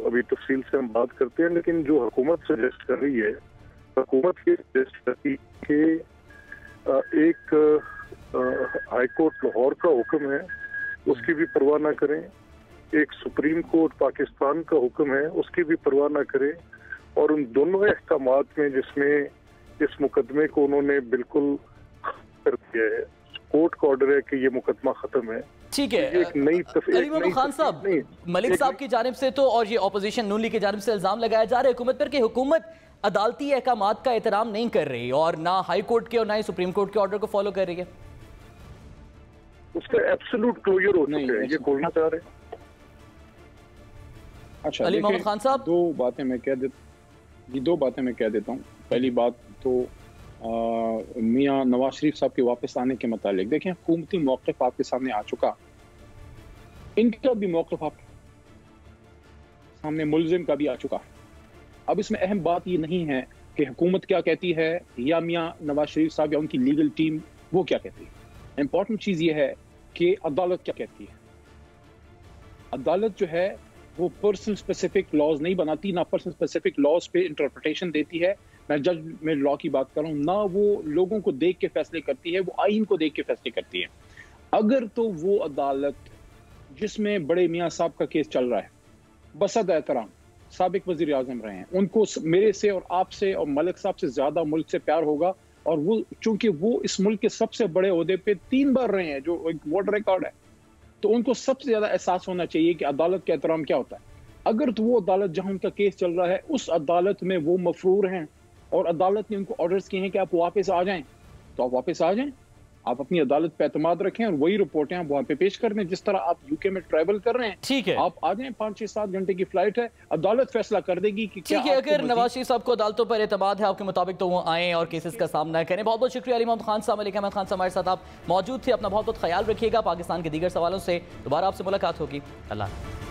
अभी तफसील से हम बात करते हैं, लेकिन जो हुकूमत सजेस्ट कर रही है, हुकूमत की सजेस्ट कर रही है कि एक हाई कोर्ट लाहौर का हुक्म है, उसकी भी परवाह ना करें, एक सुप्रीम कोर्ट पाकिस्तान का हुक्म है, उसकी भी परवाह ना करें, और उन दोनों अहकामात में जिसमें इस मुकदमे को उन्होंने बिल्कुल कर दिया है, कोर्ट का ऑर्डर है कि ये मुकदमा खत्म है। ठीक है, अली मोहम्मद खान साहब, मलिक साहब की जानिब से तो और ये ऑपोजिशन नून लीग की जानिब से इल्जाम लगाया जा रहा है हुकूमत पर कि हुकूमत अदालती अहकामात का एहतराम नहीं कर रही और ना हाई कोर्ट के और ना ही सुप्रीम कोर्ट के ऑर्डर को फॉलो कर रही है। उसका एब्सोल्यूट क्लोजर हो चुका है, ये खोलना चाह रहे हैं। अच्छा, अली मोहम्मद खान साहब, दो बातें मैं कह देता हूँ। पहली बात तो मियाँ नवाज शरीफ साहब के वापस आने के मुतालिक देखें, हुकूमती मौक़िफ़ आपके सामने आ चुका, इनका भी मौक़िफ़ आप सामने मुल्ज़िम का भी आ चुका। अब इसमें अहम बात ये नहीं है कि हुकूमत क्या कहती है या मियाँ नवाज शरीफ साहब या उनकी लीगल टीम वो क्या कहती है। इम्पॉर्टेंट चीज़ ये है कि अदालत क्या कहती है। अदालत जो है वो पर्सन स्पेसिफिक लॉज नहीं बनाती, ना पर्सन स्पेसिफिक लॉज पे इंटरप्रिटेशन देती है। मैं जज में लॉ की बात कर रहा हूँ, ना वो लोगों को देख के फैसले करती है, वो आइन को देख के फैसले करती है। अगर तो वो अदालत जिसमें बड़े मियाँ साहब का केस चल रहा है, बसद एहतराम साबिक वजीर आजम रहे हैं, उनको मेरे से और आपसे और मलिक साहब से ज्यादा मुल्क से प्यार होगा, और वो चूंकि वो इस मुल्क के सबसे बड़े ओहदे पे 3 बार रहे हैं, जो एक वर्ल्ड रिकॉर्ड है, तो उनको सबसे ज्यादा एहसास होना चाहिए कि अदालत का एहतराम क्या होता है। अगर तो वो अदालत जहां उनका केस चल रहा है उस अदालत में वो मफरूर हैं और अदालत ने उनको ऑर्डर्स किए हैं कि आप वापस आ जाएं, तो आप वापस आ जाएं। आप अपनी अदालत पे एतमाद रखें और वही रिपोर्टें आप वहां पे पेश कर दें। जिस तरह आप यूके में ट्रैवल कर रहे हैं, ठीक है, आप आ जाएं, 5, 6, 7 घंटे की फ्लाइट है, अदालत फैसला कर देगी कि ठीक है। अगर नवाज शरीफ साहब को अदालतों पर एतमाद है आपके मुताबिक तो वो आएँ और केसेस का सामना करें। बहुत बहुत शुक्रिया अली मोहम्मद खान साहब, मलिक अहमद खान साहब हमारे साथ आप मौजूद थे। अपना बहुत बहुत ख्याल रखिएगा। पाकिस्तान के दीगर सवालों से दोबारा आपसे मुलाकात होगी। अल्लाह।